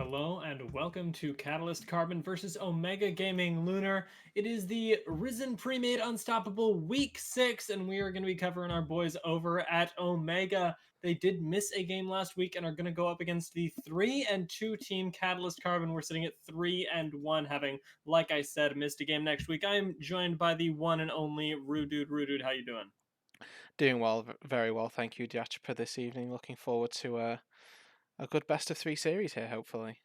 Hello and welcome to Catalyst Carbon versus Omega Gaming Lunar. It is the Risen Pre-Made Unstoppable Week 6, and we are going to be covering our boys over at Omega. They did miss a game last week and are going to go up against the 3-2 team Catalyst Carbon. We're sitting at 3-1, having, like I said, missed a game next week. I am joined by the one and only Rudude. Rudude, how you doing? Doing well, very well, thank you, Diachpa, this evening. Looking forward to a good best of three series here, hopefully.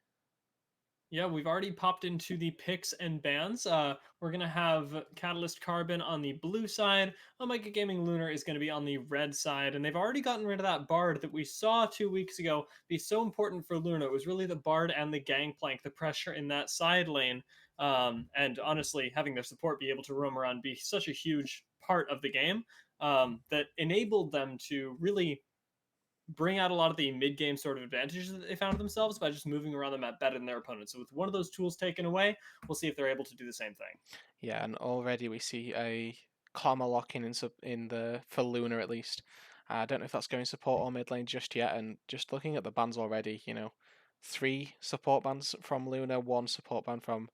Yeah, we've already popped into the picks and bans. We're gonna have Catalyst Carbon on the blue side. Omega Gaming Lunar is gonna be on the red side, and they've already gotten rid of that Bard that we saw 2 weeks ago be so important for Lunar. It was really the Bard and the Gangplank, the pressure in that side lane, and honestly, having their support be able to roam around be such a huge part of the game that enabled them to really bring out a lot of the mid game sort of advantages that they found themselves by just moving around the map better than their opponents. So with one of those tools taken away, we'll see if they're able to do the same thing. Yeah, and already we see a Karma lock-in in the for Lunar at least. I don't know if that's going support or mid lane just yet, and just looking at the bans already, three support bans from Lunar, one support ban from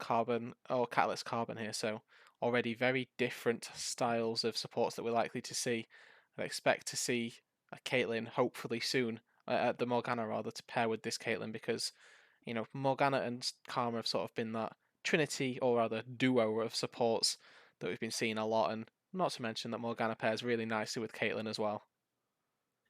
Carbon or Catalyst Carbon here, so already very different styles of supports that we're likely to see. I expect to see a Caitlyn hopefully soon, the Morgana rather, to pair with this Caitlyn because Morgana and Karma have sort of been that trinity or rather duo of supports that we've been seeing a lot, and not to mention that Morgana pairs really nicely with Caitlyn as well.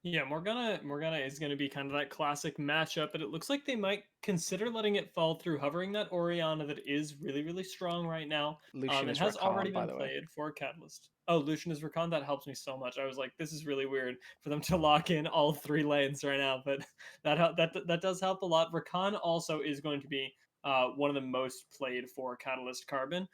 Yeah, Morgana is going to be kind of that classic matchup, but it looks like they might consider letting it fall through, hovering that Oriana that is really really strong right now, Lucian and is has already Rakan, by been the way. played for Catalyst. Oh, Lucian is Rakan. That helps me so much. I was like, this is really weird for them to lock in all three lanes right now, but that does help a lot. Rakan also is going to be one of the most played for Catalyst Carbon,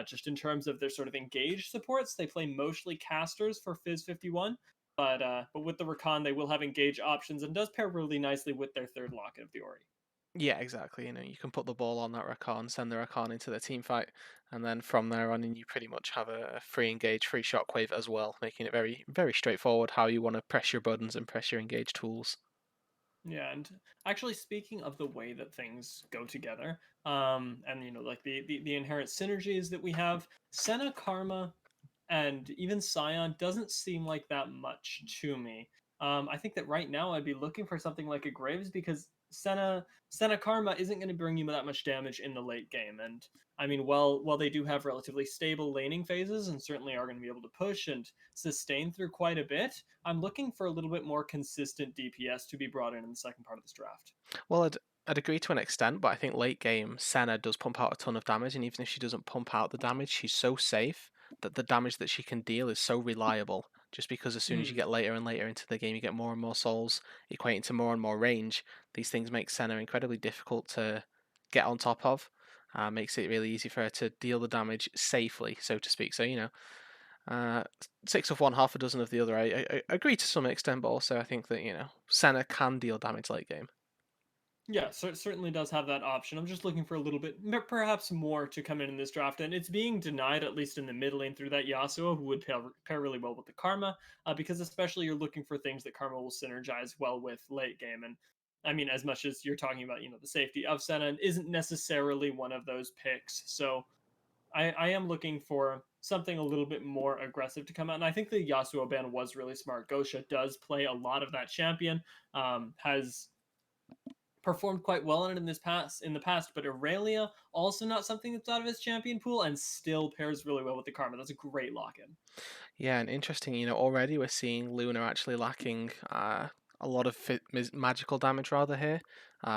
just in terms of their sort of engaged supports. They play mostly casters for Fizz 51, but with the Rakan, they will have engage options and does pair really nicely with their third locket of the Ori. Yeah, exactly. You can put the ball on that Rakan, send the Rakan into the team fight, and then from there on, you pretty much have a free engage, free shockwave as well, making it very, very straightforward how you want to press your buttons and press your engage tools. Yeah, and actually, speaking of the way that things go together, and like the inherent synergies that we have, Senna, Karma, and even Scion doesn't seem like that much to me. I think that right now I'd be looking for something like a Graves because Senna Karma isn't going to bring you that much damage in the late game. And I mean, while they do have relatively stable laning phases and certainly are going to be able to push and sustain through quite a bit, I'm looking for a little bit more consistent DPS to be brought in the second part of this draft. Well, I'd agree to an extent, but I think late game, Senna does pump out a ton of damage, and even if she doesn't pump out the damage, she's so safe that the damage that she can deal is so reliable. Just because as soon as you Mm. get later and later into the game, you get more and more souls, equating to more and more range. These things make Senna incredibly difficult to get on top of. Makes it really easy for her to deal the damage safely, so to speak. So, uh, six of one, half a dozen of the other. I agree to some extent, but also I think that, Senna can deal damage late game. Yeah, so it certainly does have that option. I'm just looking for a little bit, perhaps more to come in this draft, and it's being denied at least in the mid lane through that Yasuo, who would pair really well with the Karma, because especially you're looking for things that Karma will synergize well with late game. And I mean, as much as you're talking about, the safety of Senna isn't necessarily one of those picks. So I am looking for something a little bit more aggressive to come out, and I think the Yasuo ban was really smart. Gosha does play a lot of that champion, has performed quite well in it in the past, but Aurelia also not something that's out of his champion pool and still pairs really well with the Karma. That's a great lock-in. Yeah, and interesting, already we're seeing Luna actually lacking a lot of magical damage rather here,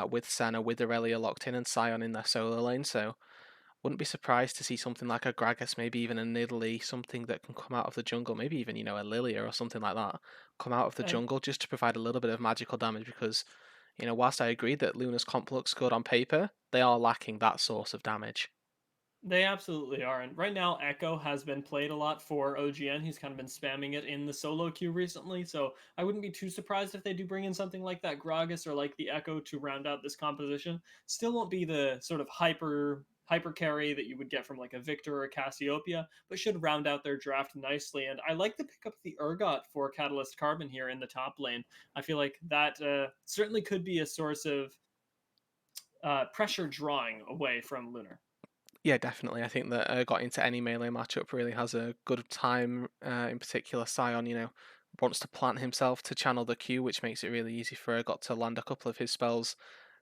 with Senna, with Aurelia locked in, and Sion in their solo lane, so wouldn't be surprised to see something like a Gragas, maybe even a Nidalee, something that can come out of the jungle, maybe even, a Lilia or something like that, come out of the And jungle just to provide a little bit of magical damage because, whilst I agree that Luna's comp looks good on paper, they are lacking that source of damage. they absolutely are. And right now, Echo has been played a lot for OGN. He's kind of been spamming it in the solo queue recently. So I wouldn't be too surprised if they do bring in something like that Gragas or like the Echo to round out this composition. Still won't be the sort of hyper carry that you would get from like a Victor or a Cassiopeia, but should round out their draft nicely. And I like to pick up the Urgot for Catalyst Carbon here in the top lane. I feel like that certainly could be a source of pressure drawing away from Lunar. Yeah, definitely. I think that got into any melee matchup really has a good time. In particular, Sion, wants to plant himself to channel the Q, which makes it really easy for Urgot to land a couple of his spells.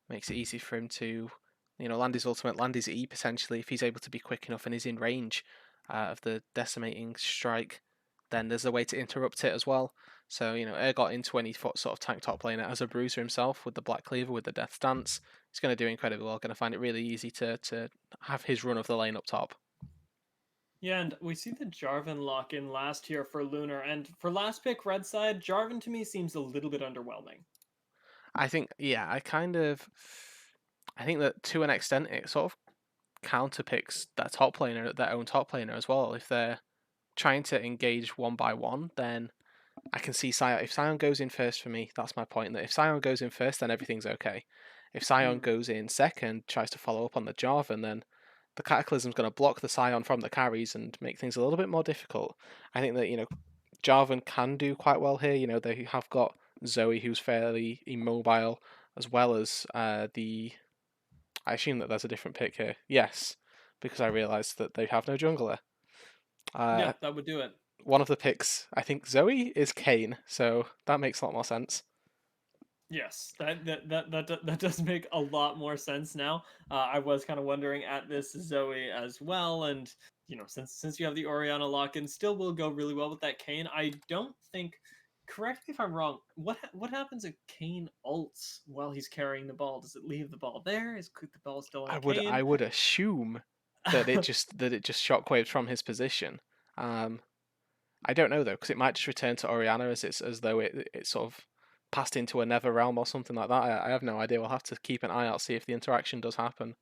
Makes it easy for him to, land his ultimate, land his E potentially if he's able to be quick enough and is in range of the decimating strike. Then there's a way to interrupt it as well. So, Urgot into any sort of tank top laner as a bruiser himself with the Black Cleaver, with the Death Stance. He's going to do incredibly well. Going to find it really easy to have his run of the lane up top. Yeah, and we see the Jarvan lock in last here for Lunar, and for last pick red side, Jarvan to me seems a little bit underwhelming. I think, yeah, I think that to an extent it sort of counterpicks their top laner, their own top laner as well. If they're trying to engage one by one, then I can see Sion. If Sion goes in first for me, that's my point. That if Sion goes in first, then everything's okay. If Sion Hmm. goes in second, tries to follow up on the Jarvan, then the Cataclysm's going to block the Sion from the carries and make things a little bit more difficult. I think that Jarvan can do quite well here. They have got Zoe, who's fairly immobile, as well as the. I assume that there's a different pick here. Yes, because I realised that they have no jungler. Uh, Yeah, that would do it. one of the picks, I think Zoe is Kane, so that makes a lot more sense. Yes, that does make a lot more sense now. I was kind of wondering at this Zoe as well, and since you have the Oriana lock in, still will go really well with that Kane. I don't think. Correct me if I'm wrong. What happens if Kane ults while he's carrying the ball? Does it leave the ball there? Is the ball still I on would I Kane? would assume that it just shockwaves from his position. Um, I don't know though, because it might just return to Oriana as though it sort of passed into a nether realm or something like that. I have no idea. We'll have to keep an eye out, see if the interaction does happen,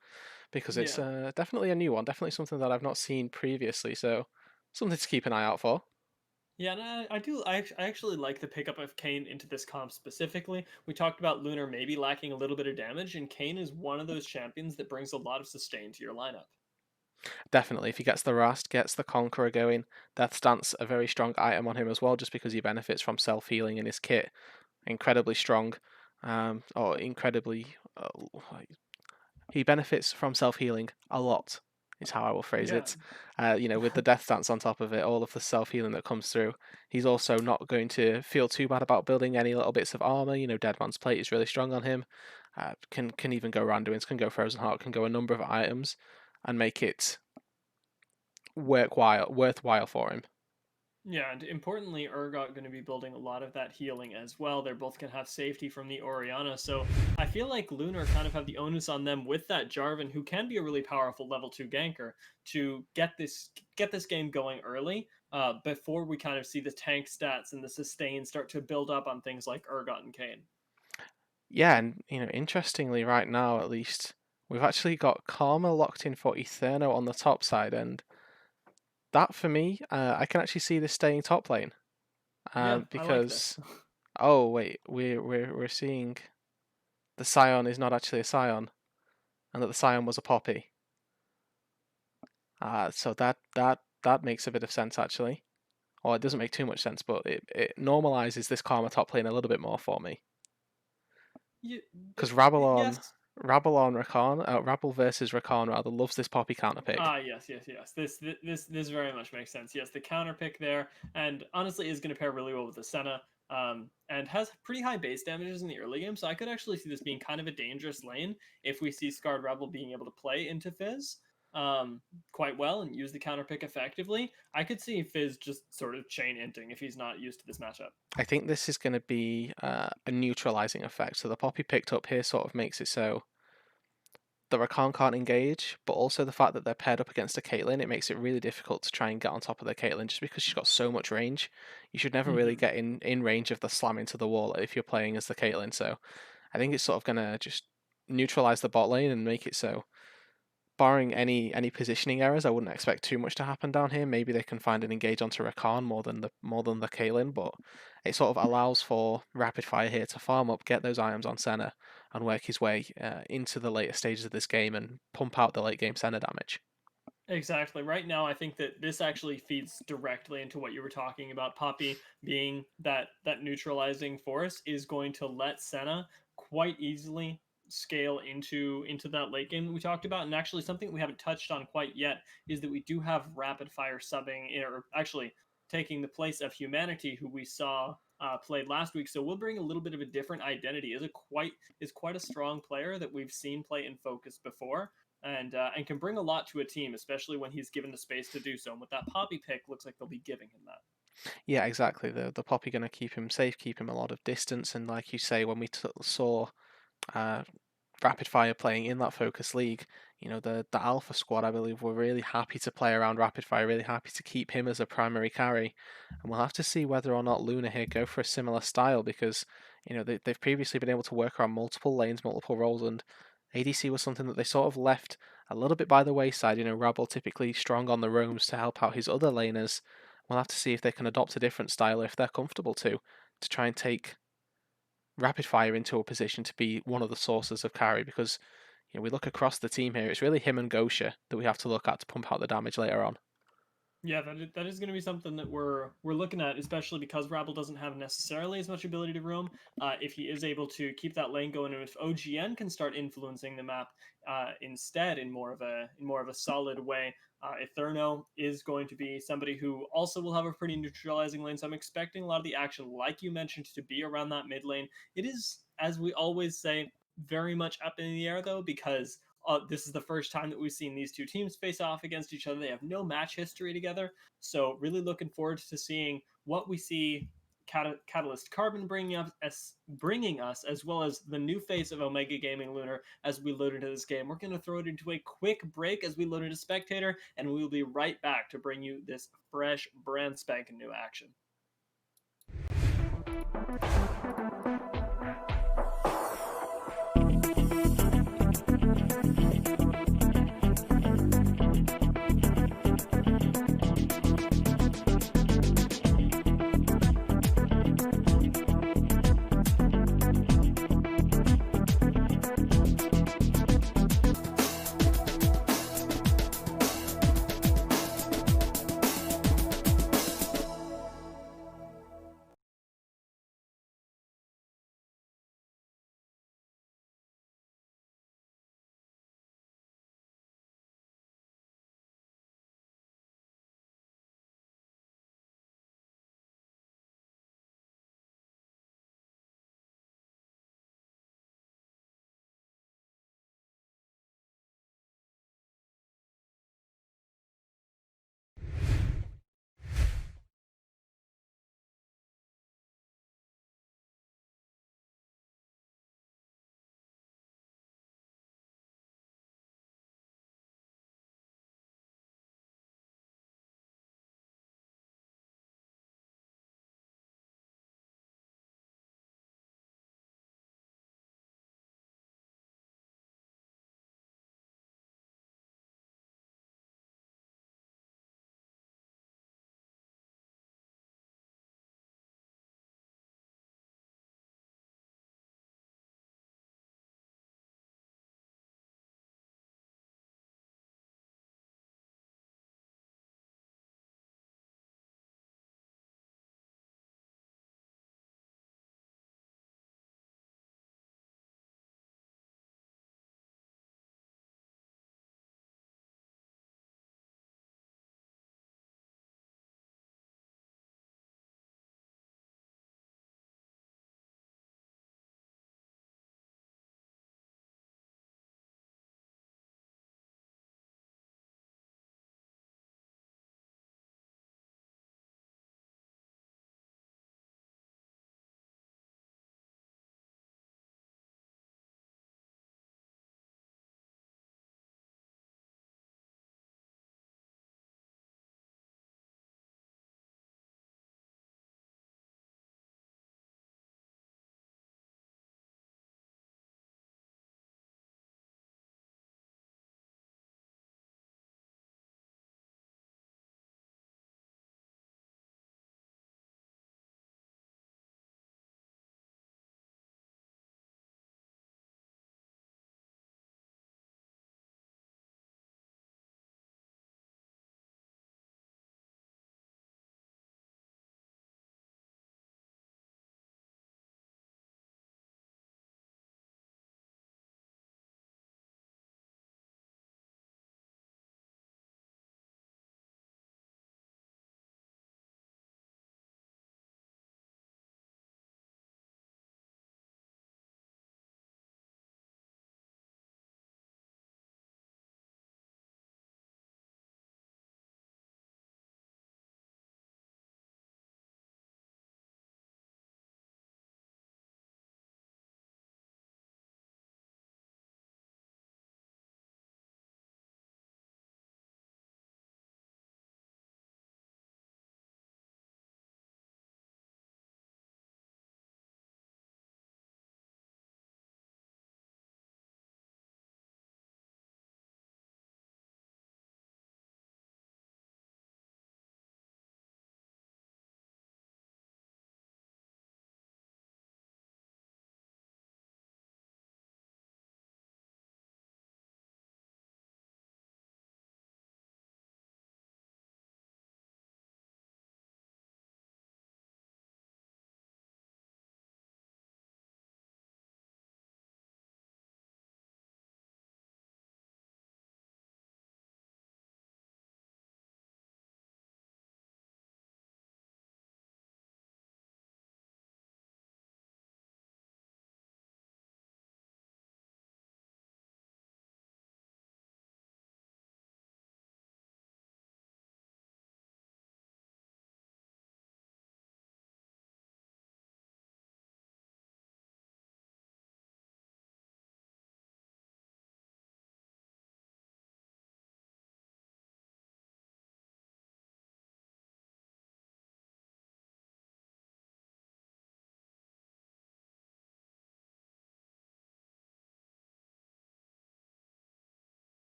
because it's Yeah. definitely a new one, definitely something that I've not seen previously. So something to keep an eye out for. Yeah, and I do. I actually like the pickup of Kane into this comp specifically. We talked about Lunar maybe lacking a little bit of damage, and Kane is one of those champions that brings a lot of sustain to your lineup. Definitely, if he gets the Rast, gets the Conqueror going, Death Stance a very strong item on him as well, just because he benefits from self healing in his kit. Incredibly strong, or incredibly. He benefits from self healing a lot. Is how I will phrase Yeah. it. With the Death Stance on top of it, all of the self healing that comes through. He's also not going to feel too bad about building any little bits of armor. Dead Man's Plate is really strong on him. Can even go Randuin's, can go Frozen Heart, can go a number of items, and make it worthwhile for him. Yeah, and importantly, Urgot going to be building a lot of that healing as well. They're both going to have safety from the Oriana, so I feel like Lunar kind of have the onus on them with that Jarvan, who can be a really powerful level 2 ganker, to get this game going early, before we kind of see the tank stats and the sustain start to build up on things like Urgot and Kane. Yeah, and interestingly, right now at least, we've actually got Karma locked in for Eterno on the top side, and that for me, I can actually see this staying top lane. Yeah, I like this. Because oh wait, we're seeing the Scion is not actually a Scion, and that the Scion was a Poppy. So that makes a bit of sense actually. Well, it doesn't make too much sense, but it normalizes this Karma top lane a little bit more for me. Y- Because yes. Rabble versus Rakan rather loves this Poppy counter pick. Yes. This very much makes sense. Yes, the counter pick there, and honestly is going to pair really well with the Senna, and has pretty high base damages in the early game. So I could actually see this being kind of a dangerous lane if we see Scarred Rebel being able to play into Fizz, um, quite well and use the counter pick effectively. I could see Fizz just sort of chain inting if he's not used to this matchup. I think this is going to be a neutralizing effect. So the Poppy picked up here sort of makes it so the Rakan can't engage, but also the fact that they're paired up against a Caitlyn, it makes it really difficult to try and get on top of the Caitlyn just because she's got so much range. You should never really Hmm. get in range of the slam into the wall if you're playing as the Caitlyn. So I think it's sort of gonna just neutralize the bot lane and make it so, barring any positioning errors, I wouldn't expect too much to happen down here. Maybe they can find an engage onto Rakan more than the Kaelin, but it sort of allows for rapid fire here to farm up, get those items on Senna, and work his way into the later stages of this game and pump out the late game Senna damage. Exactly. Right now, I think that this actually feeds directly into what you were talking about. Poppy being that neutralizing force is going to let Senna quite easily scale into that late game that we talked about. And actually, something we haven't touched on quite yet is that we do have rapid fire subbing, or actually taking the place of humanity, who we saw played last week. So we'll bring a little bit of a different identity. Is quite a strong player that we've seen play in focus before, and can bring a lot to a team, especially when he's given the space to do so. And with that Poppy pick, looks like they'll be giving him that. Yeah, exactly. The Poppy going to keep him safe, keep him a lot of distance, and like you say, when we saw uh, Rapid Fire playing in that Focus League, the Alpha squad, I believe, were really happy to play around Rapid Fire, really happy to keep him as a primary carry. And we'll have to see whether or not Lunar here go for a similar style because, they've previously been able to work around multiple lanes, multiple roles, and ADC was something that they sort of left a little bit by the wayside. Rabble typically strong on the roams to help out his other laners. We'll have to see if they can adopt a different style if they're comfortable to try and take Rapid Fire into a position to be one of the sources of carry because we look across the team here. It's really him and Gosha that we have to look at to pump out the damage later on. Yeah, that is going to be something that we're looking at, especially because Rabble doesn't have necessarily as much ability to roam. If he is able to keep that lane going, and if OGN can start influencing the map instead in more of a solid way, if Thurno is going to be somebody who also will have a pretty neutralizing lane, so I'm expecting a lot of the action, like you mentioned, to be around that mid lane. It is, as we always say, very much up in the air though, because this is the first time that we've seen these two teams face off against each other. They have no match history together. So, really looking forward to seeing what we see Catalyst Carbon bringing us, as well as the new face of Omega Gaming Lunar as we load into this game. We're going to throw it into a quick break as we load into Spectator, and we will be right back to bring you this fresh, brand spanking new action.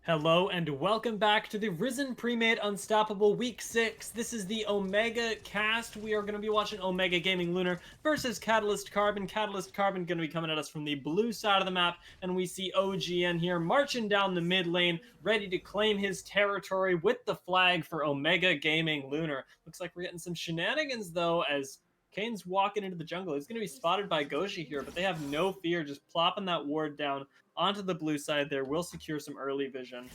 Hello and welcome back to the Risen Pre-Made Unstoppable Week 6. This is the Omega cast. We are going to be watching Omega Gaming Lunar versus Catalyst Carbon. Catalyst Carbon going to be coming at us from the blue side of the map, and we see OGN here marching down the mid lane, ready to claim his territory with the flag for Omega Gaming Lunar. Looks like we're getting some shenanigans though, as Kane's walking into the jungle. He's going to be spotted by Goshi here, but they have no fear, just plopping that ward down onto the blue side there. Will secure some early vision.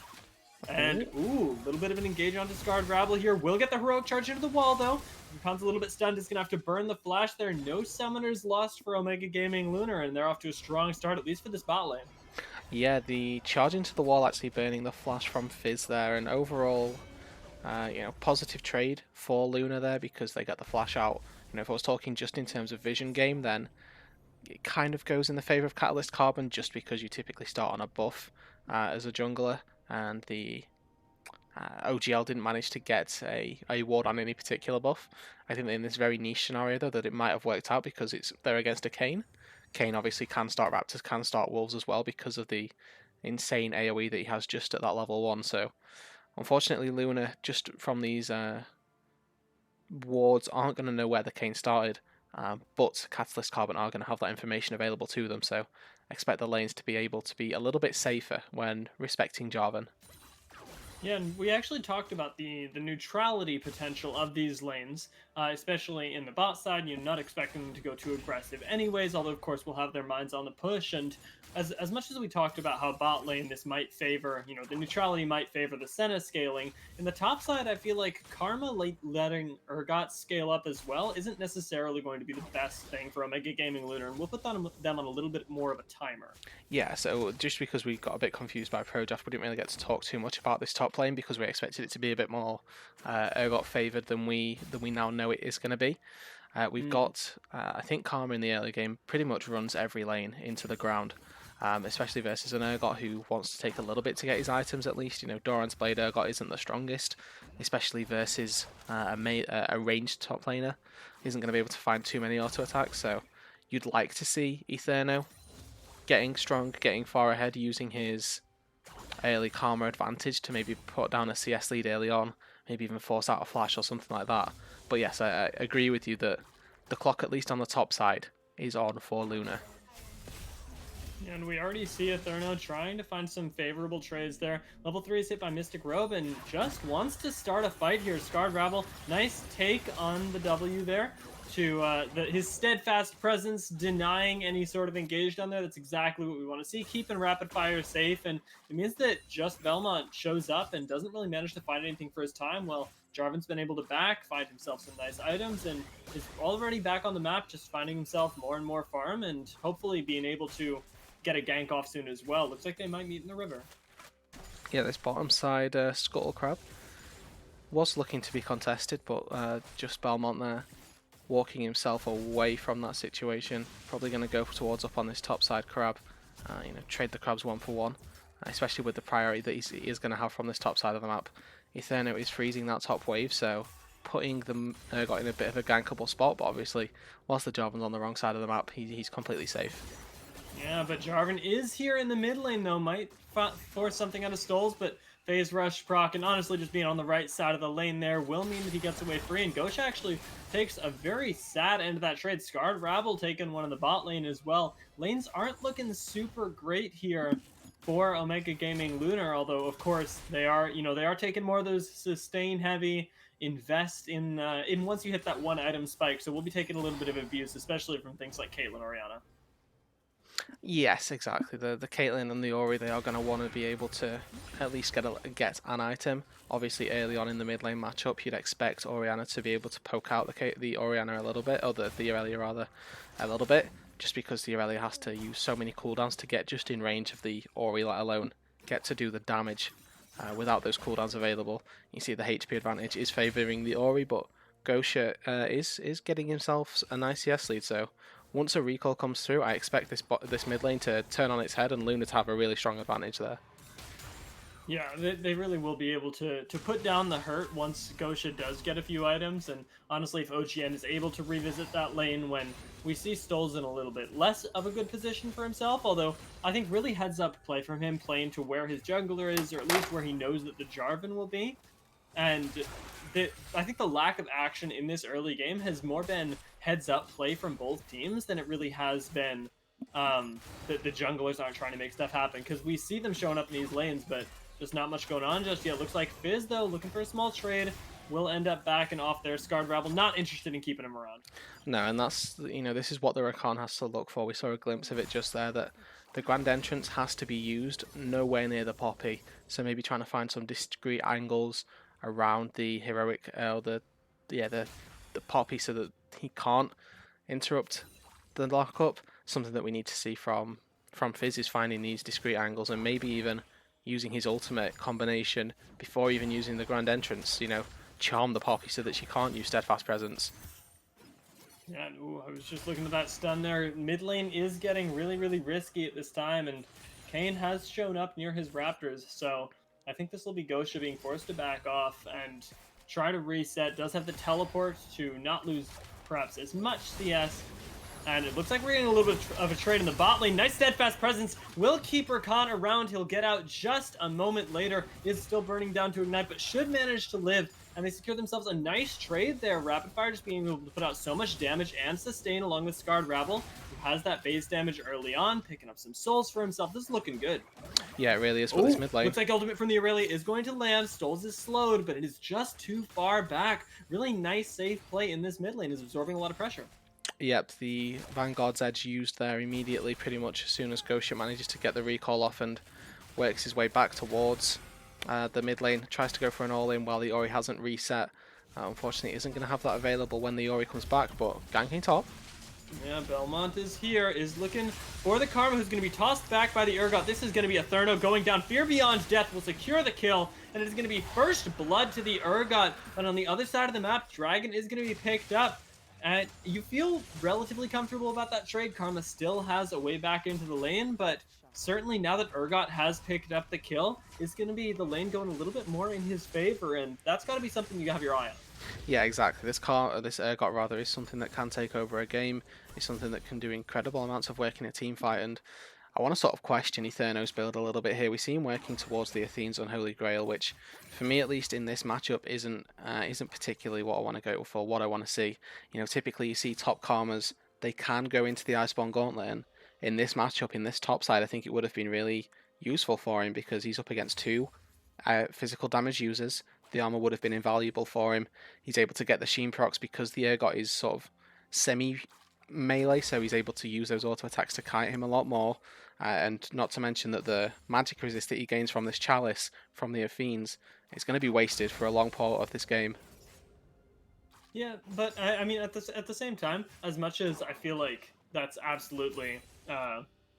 And, Oh, ooh, a little bit of an engage onto Scarred Rabble here. Will get the heroic charge into the wall, though. Rakan's a little bit stunned. He's going to have to burn the flash there. No summoners lost for Omega Gaming Lunar, and they're off to a strong start, at least for this bot lane. yeah, the charge into the wall actually burning the flash from Fizz there, and overall, positive trade for Luna there because they got the flash out. If I was talking just in terms of vision game, then it kind of goes in the favor of Catalyst Carbon just because you typically start on a buff as a jungler, and the OGL didn't manage to get a ward on any particular buff. I think that in this very niche scenario though that it might have worked out because they're against a Kayn. Kayn obviously can start Raptors, can start Wolves as well because of the insane AoE that he has just at that level 1. So unfortunately Luna, just from these wards, aren't going to know where the Kayn started. But Catalyst Carbon are going to have that information available to them, so expect the lanes to be able to be a little bit safer when respecting Jarvan. Yeah, and we actually talked about the neutrality potential of these lanes, especially in the bot side. You're not expecting them to go too aggressive, anyways. Although, of course, we'll have their minds on the push. And as much as we talked about how bot lane this might favor, the neutrality might favor the Senna scaling. In the top side, I feel like Karma letting Urgot scale up as well isn't necessarily going to be the best thing for Omega Gaming Lunar, and we'll put them on a little bit more of a timer. Yeah, so just because we got a bit confused by ProDraft, we didn't really get to talk too much about this top lane because we expected it to be a bit more Urgot favoured than we now know it is going to be. We've Mm. got, I think Karma in the early game pretty much runs every lane into the ground, especially versus an Urgot who wants to take a little bit to get his items at least. Doran's Blade Urgot isn't the strongest, especially versus a ranged top laner. Isn't going to be able to find too many auto attacks, so you'd like to see Eterno getting strong, getting far ahead, using his early Karma advantage to maybe put down a CS lead early on, maybe even force out a flash or something like that. But yes, I agree with you that the clock, at least on the top side, is on for Luna. And we already see Eterno trying to find some favorable trades there. Level 3 is hit by Mystic Robe and just wants to start a fight here. Scarred Rabble, nice take on the W there to his steadfast presence, denying any sort of engage down there. That's exactly what we want to see. Keeping rapid fire safe, and it means that just Belmont shows up and doesn't really manage to find anything for his time. Well, Jarvan's been able to find himself some nice items, and is already back on the map, just finding himself more and more farm, and hopefully being able to get a gank off soon as well. Looks like they might meet in the river. Yeah, this bottom side Scuttle Crab was looking to be contested, but just Belmont there walking himself away from that situation. Probably going to go towards up on this top side Crab. Trade the Crabs 1 for 1, especially with the priority that he is going to have from this top side of the map. Eterno is freezing that top wave, so putting the Urgot in a bit of a gankable spot, but obviously, whilst the Jarvan's on the wrong side of the map, he's completely safe. Yeah, but Jarvan is here in the mid lane, though. Might force something out of Stoles, but Phase Rush proc, and honestly just being on the right side of the lane there will mean that he gets away free, and Gosha actually takes a very sad end of that trade. Scarred Rabble taking one in the bot lane as well. Lanes aren't looking super great here for Omega Gaming Lunar, although of course they are taking more of those sustain heavy invest in once you hit that one item spike, so we'll be taking a little bit of abuse, especially from things like Caitlyn Oriana. Yes, exactly. The Caitlyn and the Ori, they are going to want to be able to at least get an item. Obviously, early on in the mid lane matchup, you'd expect Oriana to be able to poke out the Oriana a little bit, or the Irelia rather, a little bit, just because the Irelia has to use so many cooldowns to get just in range of the Ori, let alone get to do the damage without those cooldowns available. You see the HP advantage is favouring the Ori, but Gosha is getting himself a nice CS lead, so once a recall comes through, I expect this mid lane to turn on its head and Luna to have a really strong advantage there. Yeah, they really will be able to put down the hurt once Gosha does get a few items. And honestly, if OGN is able to revisit that lane when we see Stoll's in a little bit less of a good position for himself, although I think really heads up play from him playing to where his jungler is, or at least where he knows that the Jarvan will be. And I think the lack of action in this early game has more been heads up play from both teams than it really has been the junglers aren't trying to make stuff happen, because we see them showing up in these lanes, but just not much going on just yet. Looks like Fizz, though, looking for a small trade, will end up backing off there. Scarred Rabble not interested in keeping him around. No, and that's, this is what the Rakan has to look for. We saw a glimpse of it just there, that the Grand Entrance has to be used nowhere near the Poppy. So maybe trying to find some discrete angles around the heroic, the Poppy, so that he can't interrupt the lockup. Something that we need to see from Fizz is finding these discrete angles, and maybe even using his ultimate combination before even using the Grand Entrance. Charm the Poppy so that she can't use Steadfast Presence. Yeah, and, I was just looking at that stun there. Mid lane is getting really, really risky at this time, and Kane has shown up near his Raptors, so I think this will be Gosha being forced to back off and try to reset. Does have the teleport to not lose perhaps as much CS. And it looks like we're getting a little bit of a trade in the bot lane. Nice steadfast presence. Will keep Rakan around. He'll get out just a moment later. Is still burning down to ignite, but should manage to live. And they secure themselves a nice trade there. Rapid Fire just being able to put out so much damage and sustain along with Scarred Rabble, who has that base damage early on, picking up some souls for himself. This is looking good. Yeah, it really is for this mid lane. Looks like ultimate from the Aurelia is going to land. Stoles is slowed, but it is just too far back. Really nice safe play in this mid lane, is absorbing a lot of pressure. Yep, the Vanguard's Edge used there immediately, pretty much as soon as Gosha manages to get the recall off and works his way back towards the mid lane. Tries to go for an all-in while the Ori hasn't reset. Unfortunately, isn't going to have that available when the Ori comes back, but ganking top. Yeah, Belmont is here, is looking for the Karma, who's going to be tossed back by the Urgot. This is going to be a Therno going down. Fear Beyond Death will secure the kill, and it is going to be first blood to the Urgot. And on the other side of the map, Dragon is going to be picked up. And you feel relatively comfortable about that trade. Karma still has a way back into the lane, but certainly now that Urgot has picked up the kill, it's going to be the lane going a little bit more in his favor, and that's got to be something you have your eye on. Yeah, exactly. This Urgot rather is something that can take over a game. It's something that can do incredible amounts of work in a team fight, and I want to sort of question Eterno's build a little bit here. We see him working towards the Athene's Unholy Grail, which, for me at least in this matchup, isn't particularly what I want to go for, what I want to see. Typically you see top Karmas, they can go into the Iceborne Gauntlet, and in this matchup, in this top side, I think it would have been really useful for him because he's up against two physical damage users. The armor would have been invaluable for him. He's able to get the Sheen procs because the Urgot is sort of semi-melee, so he's able to use those auto attacks to kite him a lot more. And not to mention that the magic resist that he gains from this Chalice, from the Athenes, is going to be wasted for a long part of this game. Yeah, but I mean, at the same time, as much as I feel like that's absolutely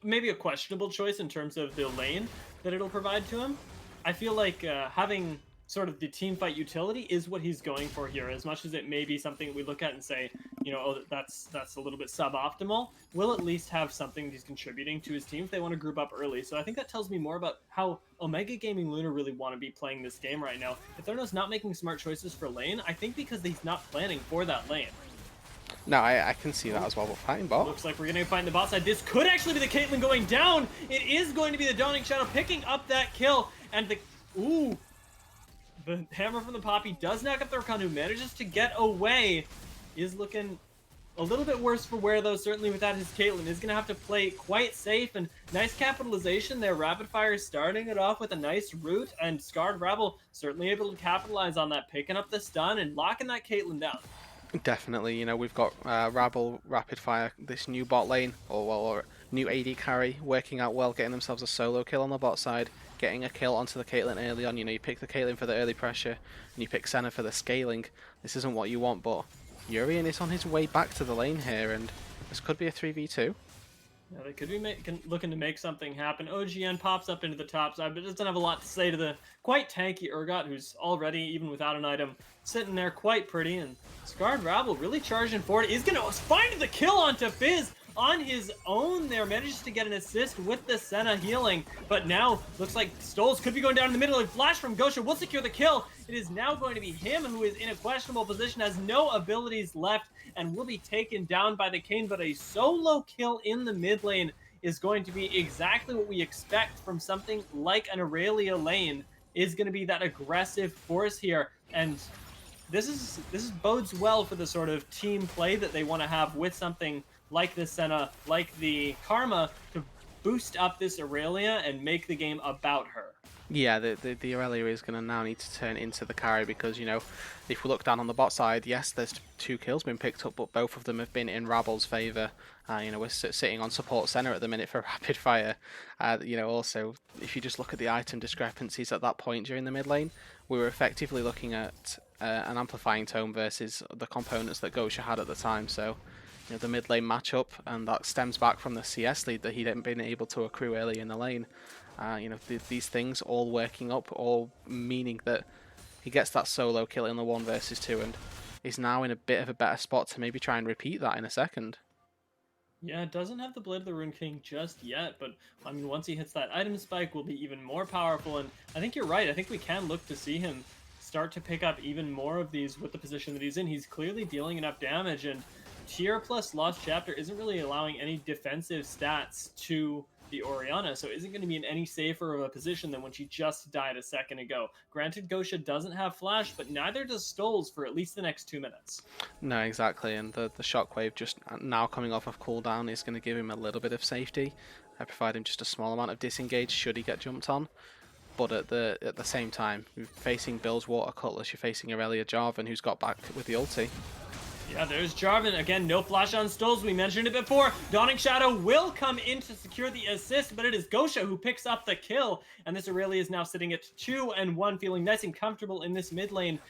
maybe a questionable choice in terms of the lane that it'll provide to him, I feel like having sort of the team fight utility is what he's going for here. As much as it may be something we look at and say, oh, that's a little bit suboptimal, we'll at least have something he's contributing to his team if they want to group up early. So I think that tells me more about how Omega Gaming Lunar really want to be playing this game right now. If Therno's not making smart choices for lane, I think because he's not planning for that lane. No, I can see that as well, but fighting bot. Looks like we're going to find the bot side. This could actually be the Caitlyn going down. It is going to be the Dawning Shadow picking up that kill. And the hammer from the Poppy does knock up the Rakan, who manages to get away. Is looking a little bit worse for wear, though, certainly without his Caitlyn. Is going to have to play quite safe, and nice capitalization there. Rapid Fire starting it off with a nice root, and Scarred Rabble certainly able to capitalize on that, picking up the stun and locking that Caitlyn down. Definitely, we've got Rabble, Rapid Fire, this new bot lane, or new AD carry, working out well, getting themselves a solo kill on the bot side, getting a kill onto the Caitlyn early on. You pick the Caitlyn for the early pressure, and you pick Senna for the scaling. This isn't what you want, but Urian is on his way back to the lane here, and this could be a 3v2. Yeah, they could be looking to make something happen. OGN pops up into the top side, but doesn't have a lot to say to the quite tanky Urgot, who's already, even without an item, sitting there quite pretty. And Scarred Rabble really charging forward. He's going to find the kill onto Fizz. on his own there, manages to get an assist with the Senna healing, but now looks like Stoles could be going down in the middle. A flash from Gosha will secure the kill. It is now going to be him who is in a questionable position, has no abilities left, and will be taken down by the Kayn, but a solo kill in the mid lane is going to be exactly what we expect from something like an Aurelia lane, is going to be that aggressive force here. And this bodes well for the sort of team play that they want to have with something like the Senna, like the Karma, to boost up this Aurelia and make the game about her. Yeah, the Aurelia is going to now need to turn into the carry because, you know, if we look down on the bot side, yes, there's 2 kills been picked up, but both of them have been in Rabble's favour. You know, we're sitting on support center at the minute for rapid fire. You know, also, if you just look at the item discrepancies at that point during the mid lane, we were effectively looking at an amplifying tome versus the components that Gosha had at the time. So, you know, the mid lane matchup, and that stems back from the CS lead that he hadn't been able to accrue early in the lane. You know, these things all working up, all meaning that he gets that solo kill in the 1 versus 2 and is now in a bit of a better spot to maybe try and repeat that in a second. Yeah, it doesn't have the Blade of the Rune King just yet, but I mean, once he hits that item spike, will be even more powerful. And I think you're right. I think we can look to see him start to pick up even more of these with the position that he's in. He's clearly dealing enough damage, and tier plus Lost Chapter isn't really allowing any defensive stats to the Orianna, so isn't going to be in any safer of a position than when she just died a second ago. Granted, Gosha doesn't have flash, but neither does Stoles for at least the next 2 minutes. No, exactly, and the shockwave just now coming off of cooldown is going to give him a little bit of safety, provide him just a small amount of disengage should he get jumped on. But at the same time, you're facing Bill's Water Cutlass, you're facing Aurelia Jarvan, who's got back with the ulti. Yeah, there's Jarvan. Again, no flash on Stoles. We mentioned it before. Dawning Shadow will come in to secure the assist, but it is Gosha who picks up the kill. And this Aurelia is now sitting at 2-1, feeling nice and comfortable in this mid lane.